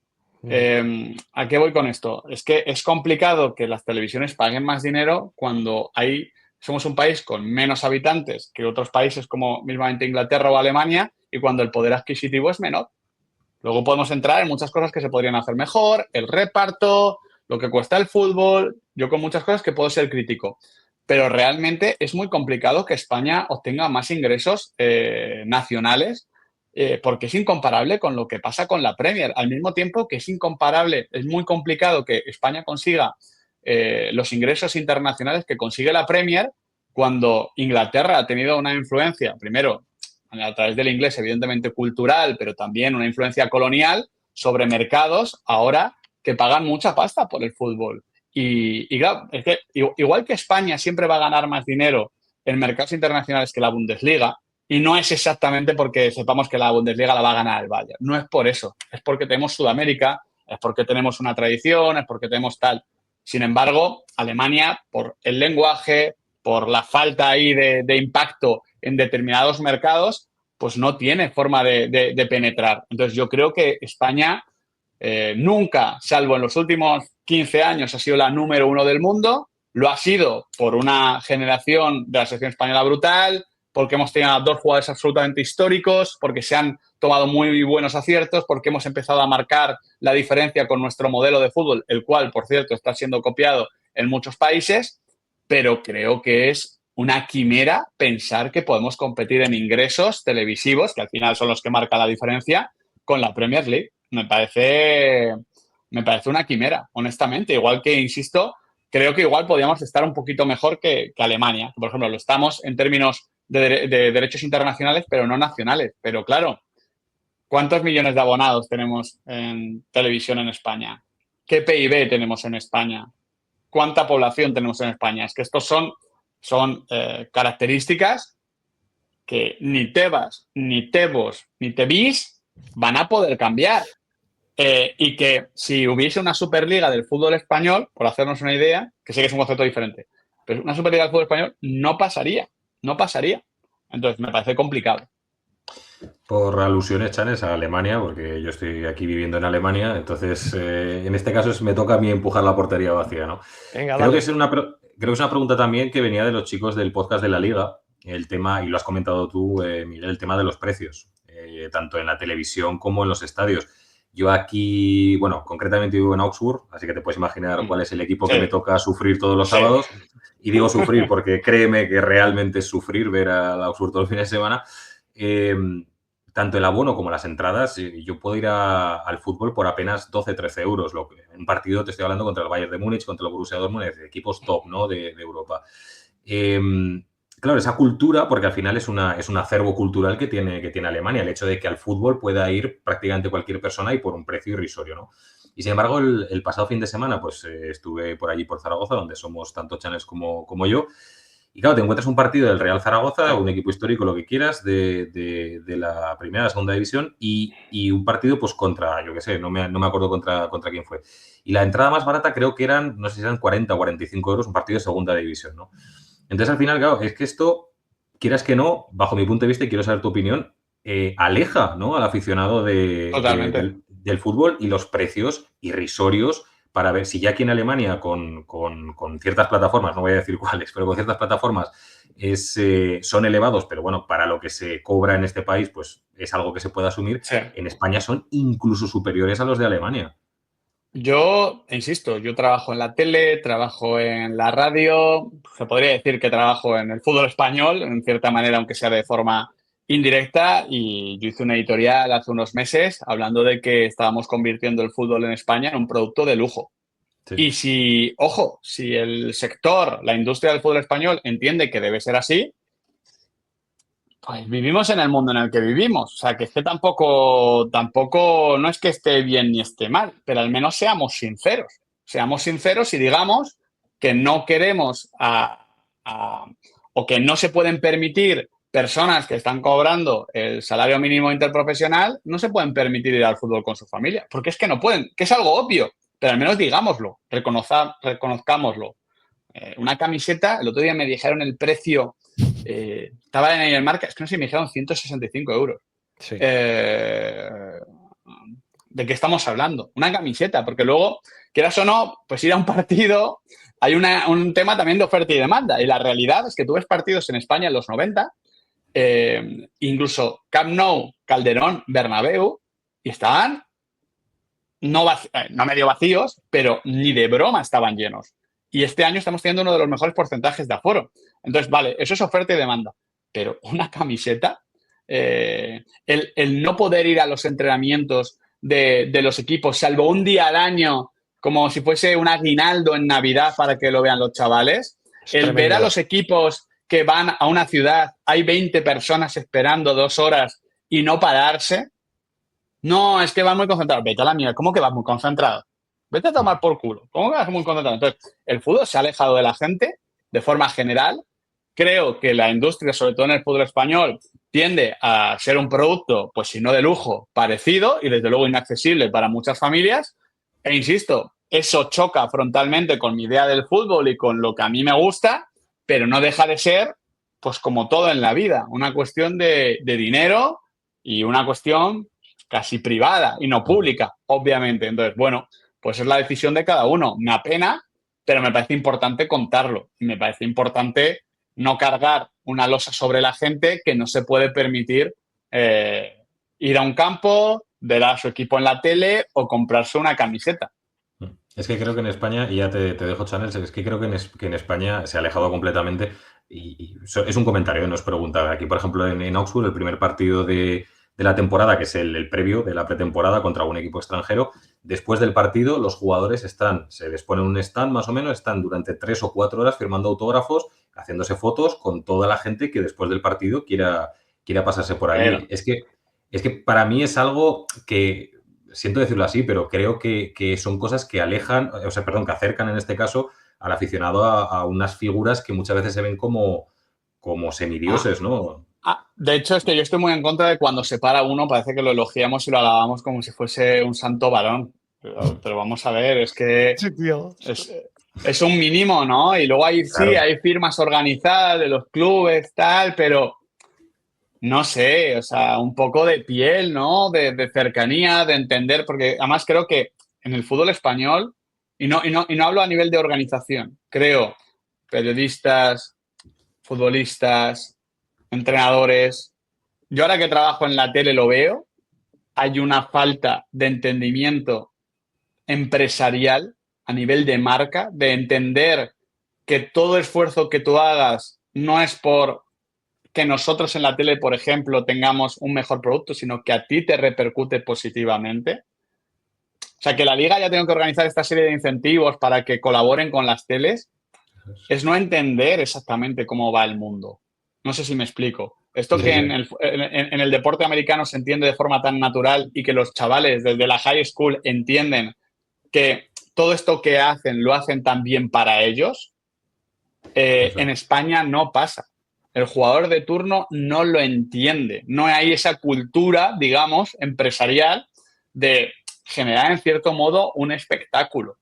¿A qué voy con esto? Es que es complicado que las televisiones paguen más dinero cuando somos un país con menos habitantes que otros países como mismamente Inglaterra o Alemania y cuando el poder adquisitivo es menor. Luego podemos entrar en muchas cosas que se podrían hacer mejor, el reparto, lo que cuesta el fútbol, yo con muchas cosas que puedo ser crítico. Pero realmente es muy complicado que España obtenga más ingresos nacionales porque es incomparable con lo que pasa con la Premier. Al mismo tiempo que es incomparable, es muy complicado que España consiga los ingresos internacionales que consigue la Premier cuando Inglaterra ha tenido una influencia, primero, a través del inglés, evidentemente cultural, pero también una influencia colonial sobre mercados ahora que pagan mucha pasta por el fútbol. Y claro, es que igual que España siempre va a ganar más dinero en mercados internacionales que la Bundesliga, y no es exactamente porque sepamos que la Bundesliga la va a ganar el Bayern. No es por eso. Es porque tenemos Sudamérica, es porque tenemos una tradición, es porque tenemos tal. Sin embargo, Alemania, por el lenguaje, por la falta ahí de impacto en determinados mercados, pues no tiene forma de penetrar. Entonces, yo creo que España nunca, salvo en los últimos 15 años, ha sido la número 1 del mundo. Lo ha sido por una generación de la selección española brutal, porque hemos tenido a 2 jugadores absolutamente históricos, porque se han tomado muy buenos aciertos, porque hemos empezado a marcar la diferencia con nuestro modelo de fútbol, el cual, por cierto, está siendo copiado en muchos países, pero creo que es una quimera pensar que podemos competir en ingresos televisivos, que al final son los que marcan la diferencia, con la Premier League. Me parece una quimera, honestamente. Igual que, insisto, creo que igual podríamos estar un poquito mejor que Alemania. Por ejemplo, lo estamos en términos de derechos internacionales, pero no nacionales. Pero claro, ¿cuántos millones de abonados tenemos en televisión en España? ¿Qué PIB tenemos en España? ¿Cuánta población tenemos en España? Es que estos son características que ni Tebas, ni Tebos, ni Tebís van a poder cambiar. Y que si hubiese una Superliga del fútbol español, por hacernos una idea, que sé que es un concepto diferente, pero una Superliga del fútbol español no pasaría. Entonces, me parece complicado. Por alusiones, Chanes, a Alemania, porque yo estoy aquí viviendo en Alemania, entonces en este caso me toca a mí empujar la portería vacía, ¿no? Venga, creo que es una pregunta también que venía de los chicos del podcast de la Liga, el tema, y lo has comentado tú, Miguel, el tema de los precios, tanto en la televisión como en los estadios. Yo aquí, bueno, concretamente vivo en Augsburg, así que te puedes imaginar cuál es el equipo que me toca sufrir todos los sábados. Y digo sufrir porque créeme que realmente es sufrir ver al Augsburg todos los fines de semana. Tanto el abono como las entradas, yo puedo ir al fútbol por apenas 12-13 euros. Un partido, te estoy hablando, contra el Bayern de Múnich, contra el Borussia Dortmund, equipos top, ¿no? de Europa. Claro, esa cultura, porque al final es un acervo cultural que tiene Alemania, el hecho de que al fútbol pueda ir prácticamente cualquier persona y por un precio irrisorio, ¿no? Y sin embargo, el pasado fin de semana, pues estuve por allí, por Zaragoza, donde somos tanto Chanes como yo. Y claro, te encuentras un partido del Real Zaragoza, un equipo histórico, lo que quieras, de la primera, la segunda división, y un partido pues contra, yo qué sé, no me acuerdo contra quién fue. Y la entrada más barata creo que no sé si eran 40 o 45 euros, un partido de segunda división, ¿no? Entonces, al final, claro, es que esto quieras que no, bajo mi punto de vista, y quiero saber tu opinión, aleja, ¿no?, al aficionado Totalmente. del fútbol, y los precios irrisorios para ver si ya aquí en Alemania con ciertas plataformas, no voy a decir cuáles, pero con ciertas plataformas son elevados, pero bueno, para lo que se cobra en este país, pues es algo que se puede asumir. Sí. En España son incluso superiores a los de Alemania. Yo, insisto, yo trabajo en la tele, trabajo en la radio, se podría decir que trabajo en el fútbol español, en cierta manera, aunque sea de forma indirecta, y yo hice una editorial hace unos meses hablando de que estábamos convirtiendo el fútbol en España en un producto de lujo. Sí. Y si, ojo, si el sector, la industria del fútbol español entiende que debe ser así, pues vivimos en el mundo en el que vivimos. O sea, que es que tampoco no es que esté bien ni esté mal, pero al menos seamos sinceros. Seamos sinceros y digamos que no queremos o que no se pueden permitir personas que están cobrando el salario mínimo interprofesional, no se pueden permitir ir al fútbol con su familia, porque es que no pueden, que es algo obvio, pero al menos digámoslo, reconozcámoslo. Una camiseta, el otro día me dijeron el precio, estaba en el marca, es que no sé, me dijeron 165 euros. Sí. ¿De qué estamos hablando? Una camiseta, porque luego, quieras o no, pues ir a un partido, hay un tema también de oferta y demanda. Y la realidad es que tú ves partidos en España en los 90, incluso Camp Nou, Calderón, Bernabéu, y estaban no medio vacíos, pero ni de broma estaban llenos. Y este año estamos teniendo uno de los mejores porcentajes de aforo. Entonces, vale, eso es oferta y demanda. Pero una camiseta, el no poder ir a los entrenamientos de los equipos, salvo un día al año, como si fuese un aguinaldo en Navidad para que lo vean los chavales, el ver a los equipos que van a una ciudad, hay 20 personas esperando 2 horas y no pararse. No, es que vas muy concentrado. Vete a la mierda. ¿Cómo que vas muy concentrado? Vete a tomar por culo. ¿Cómo que vas muy concentrado? Entonces, el fútbol se ha alejado de la gente de forma general. Creo que la industria, sobre todo en el fútbol español, tiende a ser un producto, pues si no de lujo, parecido y desde luego inaccesible para muchas familias. E insisto, eso choca frontalmente con mi idea del fútbol y con lo que a mí me gusta, pero no deja de ser, pues como todo en la vida, una cuestión de dinero y una cuestión casi privada y no pública, obviamente. Entonces, bueno, pues es la decisión de cada uno. Me apena, pero me parece importante contarlo. Me parece importante no cargar una losa sobre la gente que no se puede permitir ir a un campo, ver a su equipo en la tele o comprarse una camiseta. Es que creo que en España, y ya te dejo, Chanel, es que creo que en España se ha alejado completamente, y es un comentario, no es pregunta. Aquí, por ejemplo, en Augsburg, el primer partido de la temporada, que es el previo de la pretemporada contra un equipo extranjero, después del partido los jugadores se les pone un stand más o menos, están durante 3 o 4 horas firmando autógrafos, haciéndose fotos con toda la gente que después del partido quiera pasarse por ahí. Es que para mí es algo que, siento decirlo así, pero creo que son cosas que alejan, o sea, perdón, que acercan en este caso al aficionado a unas figuras que muchas veces se ven como semidioses, ¿no? De hecho, es que yo estoy muy en contra de cuando se para uno, parece que lo elogiamos y lo alabamos como si fuese un santo varón. Pero vamos a ver, es que Sí, tío. es un mínimo, ¿no? Y luego hay, Claro. sí, hay firmas organizadas de los clubes, tal, pero no sé, o sea, un poco de piel, ¿no? De cercanía, de entender, porque además creo que en el fútbol español, y no hablo a nivel de organización, creo, periodistas, futbolistas, entrenadores. Yo ahora que trabajo en la tele lo veo, hay una falta de entendimiento empresarial a nivel de marca, de entender que todo esfuerzo que tú hagas no es por que nosotros en la tele, por ejemplo, tengamos un mejor producto, sino que a ti te repercute positivamente. O sea, que la liga ya tenga que organizar esta serie de incentivos para que colaboren con las teles, es no entender exactamente cómo va el mundo. No sé si me explico. Esto Sí, que sí. en el deporte americano se entiende de forma tan natural y que los chavales desde la high school entienden que todo esto que hacen lo hacen también para ellos, en España no pasa. El jugador de turno no lo entiende. No hay esa cultura, digamos, empresarial de generar en cierto modo un espectáculo.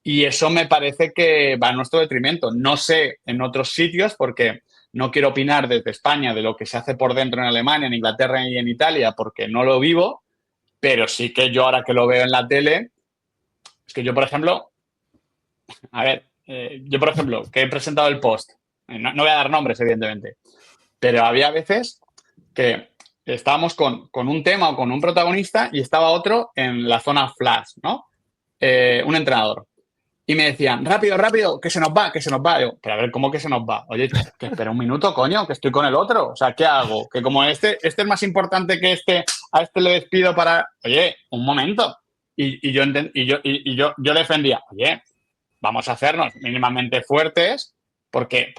Y eso me parece que va a nuestro detrimento. No sé en otros sitios porque no quiero opinar desde España de lo que se hace por dentro en Alemania, en Inglaterra y en Italia, porque no lo vivo, pero sí que yo ahora que lo veo en la tele, es que yo, por ejemplo, a ver, yo, por ejemplo, que he presentado el post, no voy a dar nombres, evidentemente, pero había veces que estábamos con un tema o con un protagonista y estaba otro en la zona flash, ¿no? Un entrenador. Y me decían, rápido, rápido, que se nos va, que se nos va. Digo, pero a ver, ¿cómo que se nos va? Oye, que espera un minuto, coño, que estoy con el otro. O sea, ¿qué hago? Que como este es más importante que este, a este le despido para... Oye, un momento. Yo defendía, oye, vamos a hacernos mínimamente fuertes porque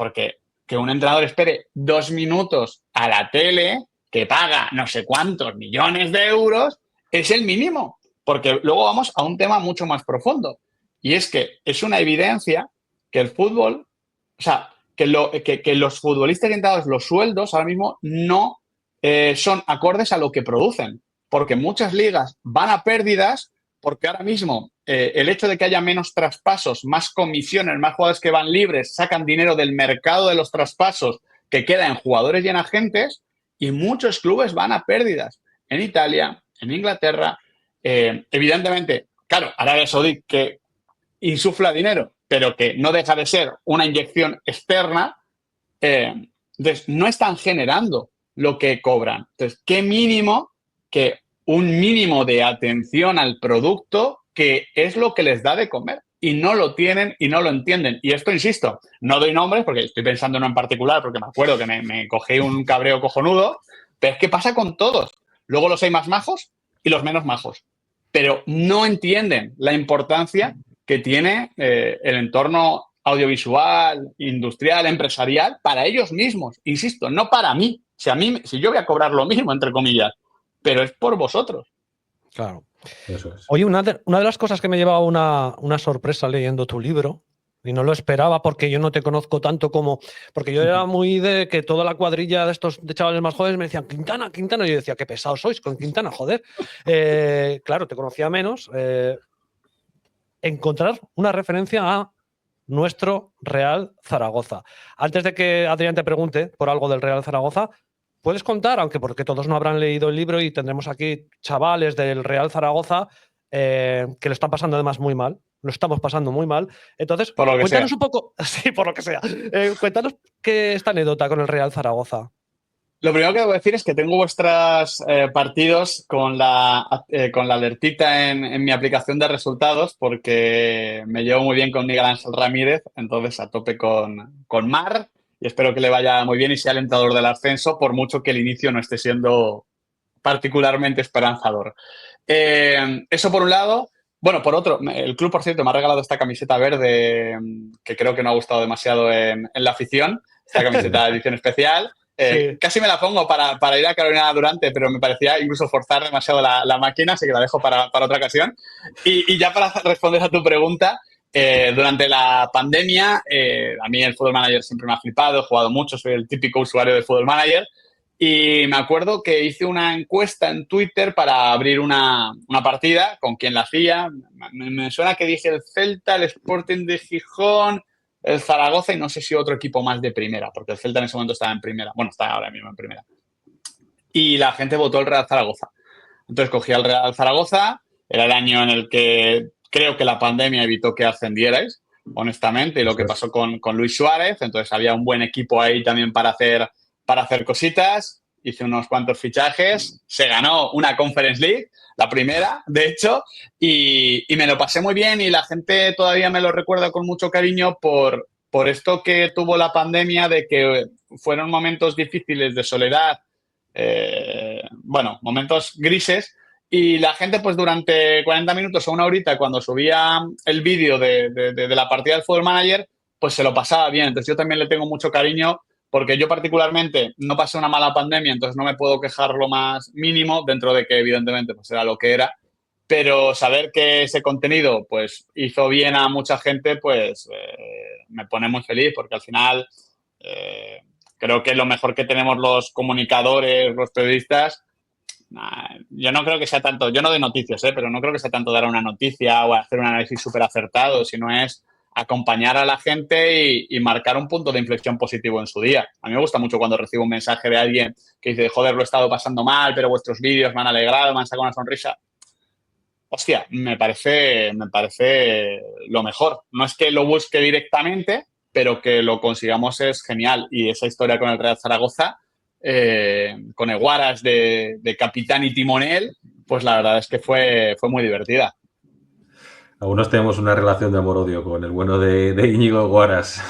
que un entrenador espere 2 minutos a la tele, que paga no sé cuántos millones de euros, es el mínimo. Porque luego vamos a un tema mucho más profundo. Y es que es una evidencia que el fútbol, o sea, que los futbolistas y entrenadores, los sueldos ahora mismo no son acordes a lo que producen. Porque muchas ligas van a pérdidas porque ahora mismo el hecho de que haya menos traspasos, más comisiones, más jugadores que van libres, sacan dinero del mercado de los traspasos que queda en jugadores y en agentes, y muchos clubes van a pérdidas. En Italia, en Inglaterra, evidentemente, claro, Arabia Saudí que insufla dinero, pero que no deja de ser una inyección externa, entonces no están generando lo que cobran. Entonces, qué mínimo que un mínimo de atención al producto que es lo que les da de comer y no lo tienen y no lo entienden. Y esto, insisto, no doy nombres porque estoy pensando en uno en particular porque me acuerdo que me cogí un cabreo cojonudo, pero es que pasa con todos. Luego los hay más majos y los menos majos, pero no entienden la importancia que tiene el entorno audiovisual, industrial, empresarial para ellos mismos. Insisto, no para mí. Si yo voy a cobrar lo mismo, entre comillas, pero es por vosotros. Claro. Eso es. Oye, una de las cosas que me llevaba una sorpresa leyendo tu libro, y no lo esperaba porque yo no te conozco tanto como... Porque yo era muy de que toda la cuadrilla de estos de chavales más jóvenes me decían Quintana, Quintana. Y yo decía, qué pesados sois con Quintana, joder. Claro, te conocía menos. Encontrar una referencia a nuestro Real Zaragoza. Antes de que Adrián te pregunte por algo del Real Zaragoza, ¿puedes contar, aunque porque todos no habrán leído el libro y tendremos aquí chavales del Real Zaragoza que lo están pasando además muy mal, lo estamos pasando muy mal? Entonces, Por lo que cuéntanos sea. un poco, sí, por lo que sea, cuéntanos qué esta anécdota con el Real Zaragoza. Lo primero que debo decir es que tengo vuestros partidos con la alertita en mi aplicación de resultados porque me llevo muy bien con Miguel Ángel Ramírez, entonces a tope con Mar y espero que le vaya muy bien y sea alentador del ascenso, por mucho que el inicio no esté siendo particularmente esperanzador. Eso por un lado. Bueno, por otro, el club, por cierto, me ha regalado esta camiseta verde que creo que no ha gustado demasiado en la afición, esta camiseta de edición especial. Sí. Casi me la pongo para ir a Carolina Durante, pero me parecía incluso forzar demasiado la máquina, así que la dejo para otra ocasión. Y ya para responder a tu pregunta, durante la pandemia, a mí el Football Manager siempre me ha flipado, he jugado mucho, soy el típico usuario de Football Manager. Y me acuerdo que hice una encuesta en Twitter para abrir una partida con quien la hacía. Me suena que dije el Celta, el Sporting de Gijón, el Zaragoza y no sé si otro equipo más de primera, porque el Celta en ese momento estaba en primera. Bueno, está ahora mismo en primera. Y la gente votó el Real Zaragoza. Entonces cogí al Real Zaragoza. Era el año en el que creo que la pandemia evitó que ascendierais, honestamente, y lo que pasó con Luis Suárez. Entonces había un buen equipo ahí también para hacer cositas. Hice unos cuantos fichajes. Se ganó una Conference League, la primera, de hecho, y me lo pasé muy bien y la gente todavía me lo recuerda con mucho cariño por esto que tuvo la pandemia, de que fueron momentos difíciles de soledad, bueno, momentos grises, y la gente pues durante 40 minutos o una horita cuando subía el vídeo de la partida del Football Manager, pues se lo pasaba bien. Entonces yo también le tengo mucho cariño porque yo particularmente no pasé una mala pandemia, entonces no me puedo quejar lo más mínimo, dentro de que evidentemente pues era lo que era, pero saber que ese contenido pues hizo bien a mucha gente, pues me pone muy feliz porque al final creo que lo mejor que tenemos los comunicadores, los periodistas, yo no creo que sea tanto, yo no doy noticias, pero no creo que sea tanto dar una noticia o hacer un análisis súper acertado, sino es acompañar a la gente y marcar un punto de inflexión positivo en su día. A mí me gusta mucho cuando recibo un mensaje de alguien que dice, joder, lo he estado pasando mal, pero vuestros vídeos me han alegrado, me han sacado una sonrisa. Hostia, me parece lo mejor. No es que lo busque directamente, pero que lo consigamos es genial. Y esa historia con el Real Zaragoza, con el Huaras de capitán y timonel, pues la verdad es que fue muy divertida. Algunos tenemos una relación de amor-odio con el bueno de Íñigo Huaras.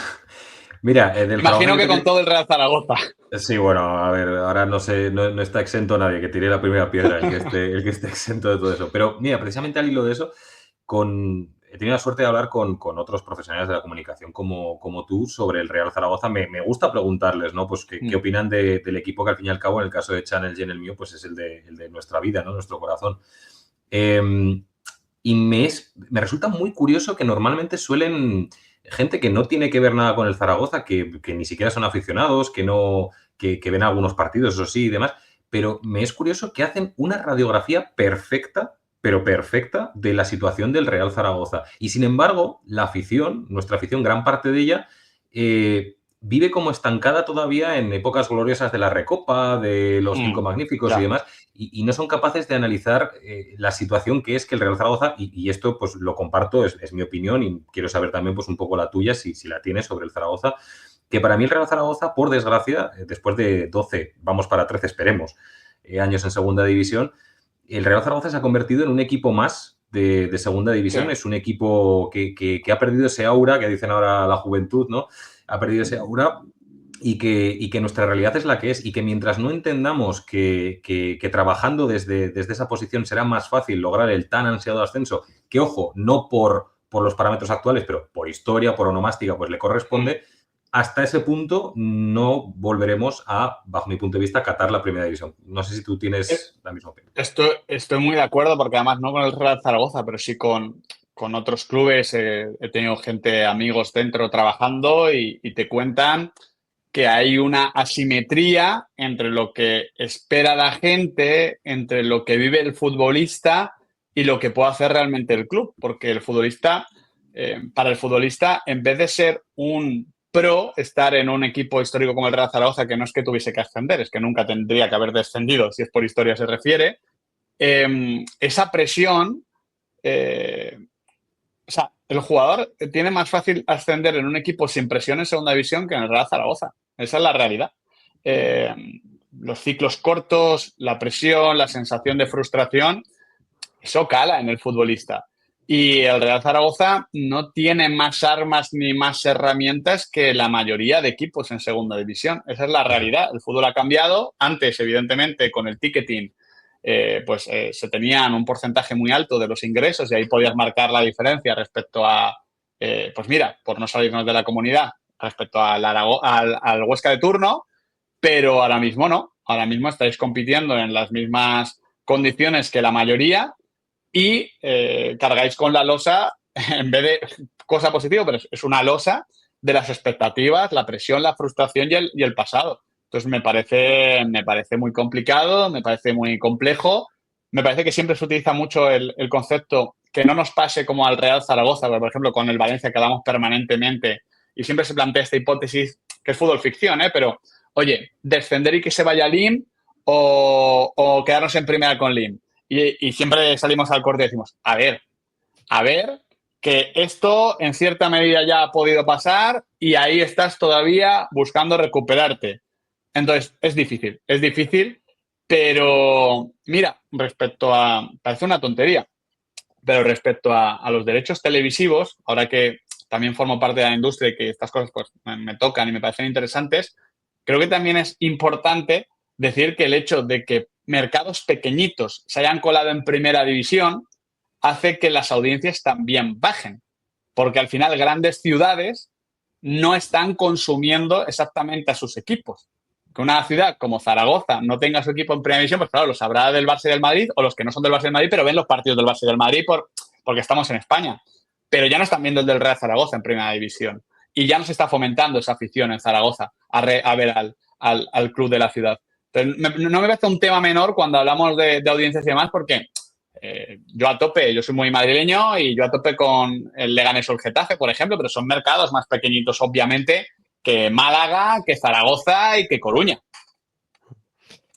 Mira, del Imagino que con todo el Real Zaragoza. Sí, bueno, a ver, ahora no sé, no está exento nadie, que tire la primera piedra el que esté exento de todo eso. Pero mira, precisamente al hilo de eso, he tenido la suerte de hablar con otros profesionales de la comunicación como tú sobre el Real Zaragoza. Me gusta preguntarles, ¿no? Pues qué opinan del equipo que al fin y al cabo, en el caso de Channel y en el mío, pues es el de nuestra vida, ¿no? Nuestro corazón. Y me resulta muy curioso que normalmente suelen gente que no tiene que ver nada con el Zaragoza, que ni siquiera son aficionados, que ven algunos partidos, eso sí, y demás, pero me es curioso que hacen una radiografía perfecta, pero perfecta, de la situación del Real Zaragoza. Y sin embargo, la afición, nuestra afición, gran parte de ella, vive como estancada todavía en épocas gloriosas de la Recopa, de los Cinco Magníficos y demás, y no son capaces de analizar la situación que es que el Real Zaragoza, y esto pues lo comparto, es mi opinión, y quiero saber también pues un poco la tuya, si la tienes, sobre el Zaragoza, que para mí el Real Zaragoza, por desgracia, después de 12, vamos para 13, esperemos, años en segunda división, el Real Zaragoza se ha convertido en un equipo más de segunda división. Sí. Es un equipo que ha perdido ese aura, que dicen ahora la juventud, ¿no? Ha perdido ese aura y que nuestra realidad es la que es, y que mientras no entendamos que trabajando desde esa posición será más fácil lograr el tan ansiado ascenso, que, ojo, no por los parámetros actuales, pero por historia, por onomástica, pues le corresponde, hasta ese punto no volveremos a, bajo mi punto de vista, acatar la primera división. No sé si tú tienes la misma opinión. Estoy muy de acuerdo, porque además no con el Real Zaragoza, pero sí con otros clubes. He tenido gente, amigos dentro trabajando y te cuentan que hay una asimetría entre lo que espera la gente, entre lo que vive el futbolista y lo que puede hacer realmente el club. Porque el futbolista, para el futbolista, en vez de ser un pro, estar en un equipo histórico como el Real Zaragoza, que no es que tuviese que ascender, es que nunca tendría que haber descendido, si es por historia se refiere, esa presión, o sea, el jugador tiene más fácil ascender en un equipo sin presión en segunda división que en el Real Zaragoza. Esa es la realidad. Los ciclos cortos, la presión, la sensación de frustración, eso cala en el futbolista. Y el Real Zaragoza no tiene más armas ni más herramientas que la mayoría de equipos en segunda división. Esa es la realidad. El fútbol ha cambiado. Antes, evidentemente, con el ticketing, se tenían un porcentaje muy alto de los ingresos y ahí podías marcar la diferencia respecto a, pues mira, por no salirnos de la comunidad, respecto al Huesca de turno, pero ahora mismo no. Ahora mismo estáis compitiendo en las mismas condiciones que la mayoría y cargáis con la losa, en vez de cosa positiva, pero es una losa de las expectativas, la presión, la frustración y el pasado. Entonces me parece muy complicado, me parece muy complejo. Me parece que siempre se utiliza mucho el concepto que no nos pase como al Real Zaragoza, por ejemplo, con el Valencia, que hablamos permanentemente, y siempre se plantea esta hipótesis, que es fútbol ficción, pero, oye, descender y que se vaya Lim o quedarnos en primera con Lim. Y siempre salimos al corte y decimos, a ver, que esto en cierta medida ya ha podido pasar y ahí estás todavía buscando recuperarte. Entonces, es difícil, pero mira, parece una tontería, pero respecto a los derechos televisivos, ahora que también formo parte de la industria y que estas cosas pues me tocan y me parecen interesantes, creo que también es importante decir que el hecho de que mercados pequeñitos se hayan colado en primera división hace que las audiencias también bajen, porque al final grandes ciudades no están consumiendo exactamente a sus equipos. Que una ciudad como Zaragoza no tenga su equipo en primera división, pues claro, lo sabrá del Barça y del Madrid, o los que no son del Barça y del Madrid, pero ven los partidos del Barça y del Madrid porque estamos en España. Pero ya no están viendo el del Real Zaragoza en primera división. Y ya no se está fomentando esa afición en Zaragoza a ver al club de la ciudad. Entonces, no me parece un tema menor cuando hablamos de audiencias y demás, porque yo a tope, yo soy muy madrileño y yo a tope con el Leganés o el Getafe, por ejemplo, pero son mercados más pequeñitos, obviamente, que Málaga, que Zaragoza y que Coruña.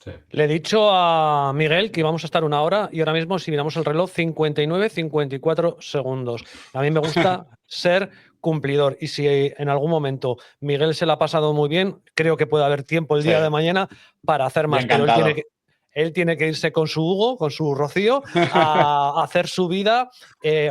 Sí. Le he dicho a Miguel que íbamos a estar 1 hora y ahora mismo, si miramos el reloj, 59-54 segundos. A mí me gusta ser cumplidor y si en algún momento Miguel se la ha pasado muy bien, creo que puede haber tiempo el día de mañana para hacer más, pero él tiene que irse con su Hugo, con su Rocío, a hacer su vida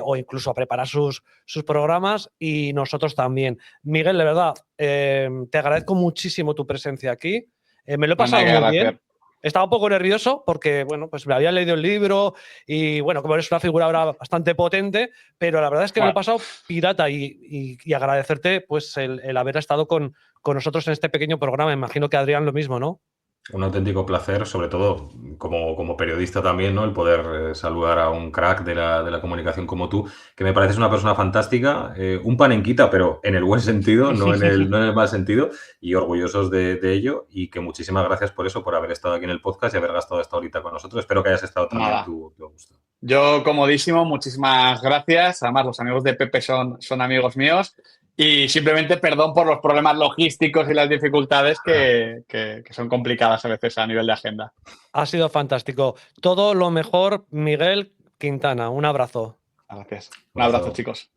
o incluso a preparar sus programas y nosotros también. Miguel, de verdad, te agradezco muchísimo tu presencia aquí. Me lo he pasado muy bien. Estaba un poco nervioso porque, bueno, pues me había leído el libro y, bueno, como eres una figura ahora bastante potente, pero la verdad es que me lo he pasado pirata y agradecerte pues el haber estado con nosotros en este pequeño programa. Imagino que Adrián lo mismo, ¿no? Un auténtico placer, sobre todo como periodista también, ¿no? El poder saludar a un crack de la comunicación como tú, que me pareces una persona fantástica, un panenquita, pero en el buen sentido, no en el mal sentido, y orgullosos de ello, y que muchísimas gracias por eso, por haber estado aquí en el podcast y haber gastado esta horita con nosotros. Espero que hayas estado también tú a gusto. Yo, comodísimo, muchísimas gracias. Además, los amigos de Pepe son amigos míos. Y simplemente perdón por los problemas logísticos y las dificultades que son complicadas a veces a nivel de agenda. Ha sido fantástico. Todo lo mejor, Miguel Quintana. Un abrazo. Gracias. Un abrazo, chicos.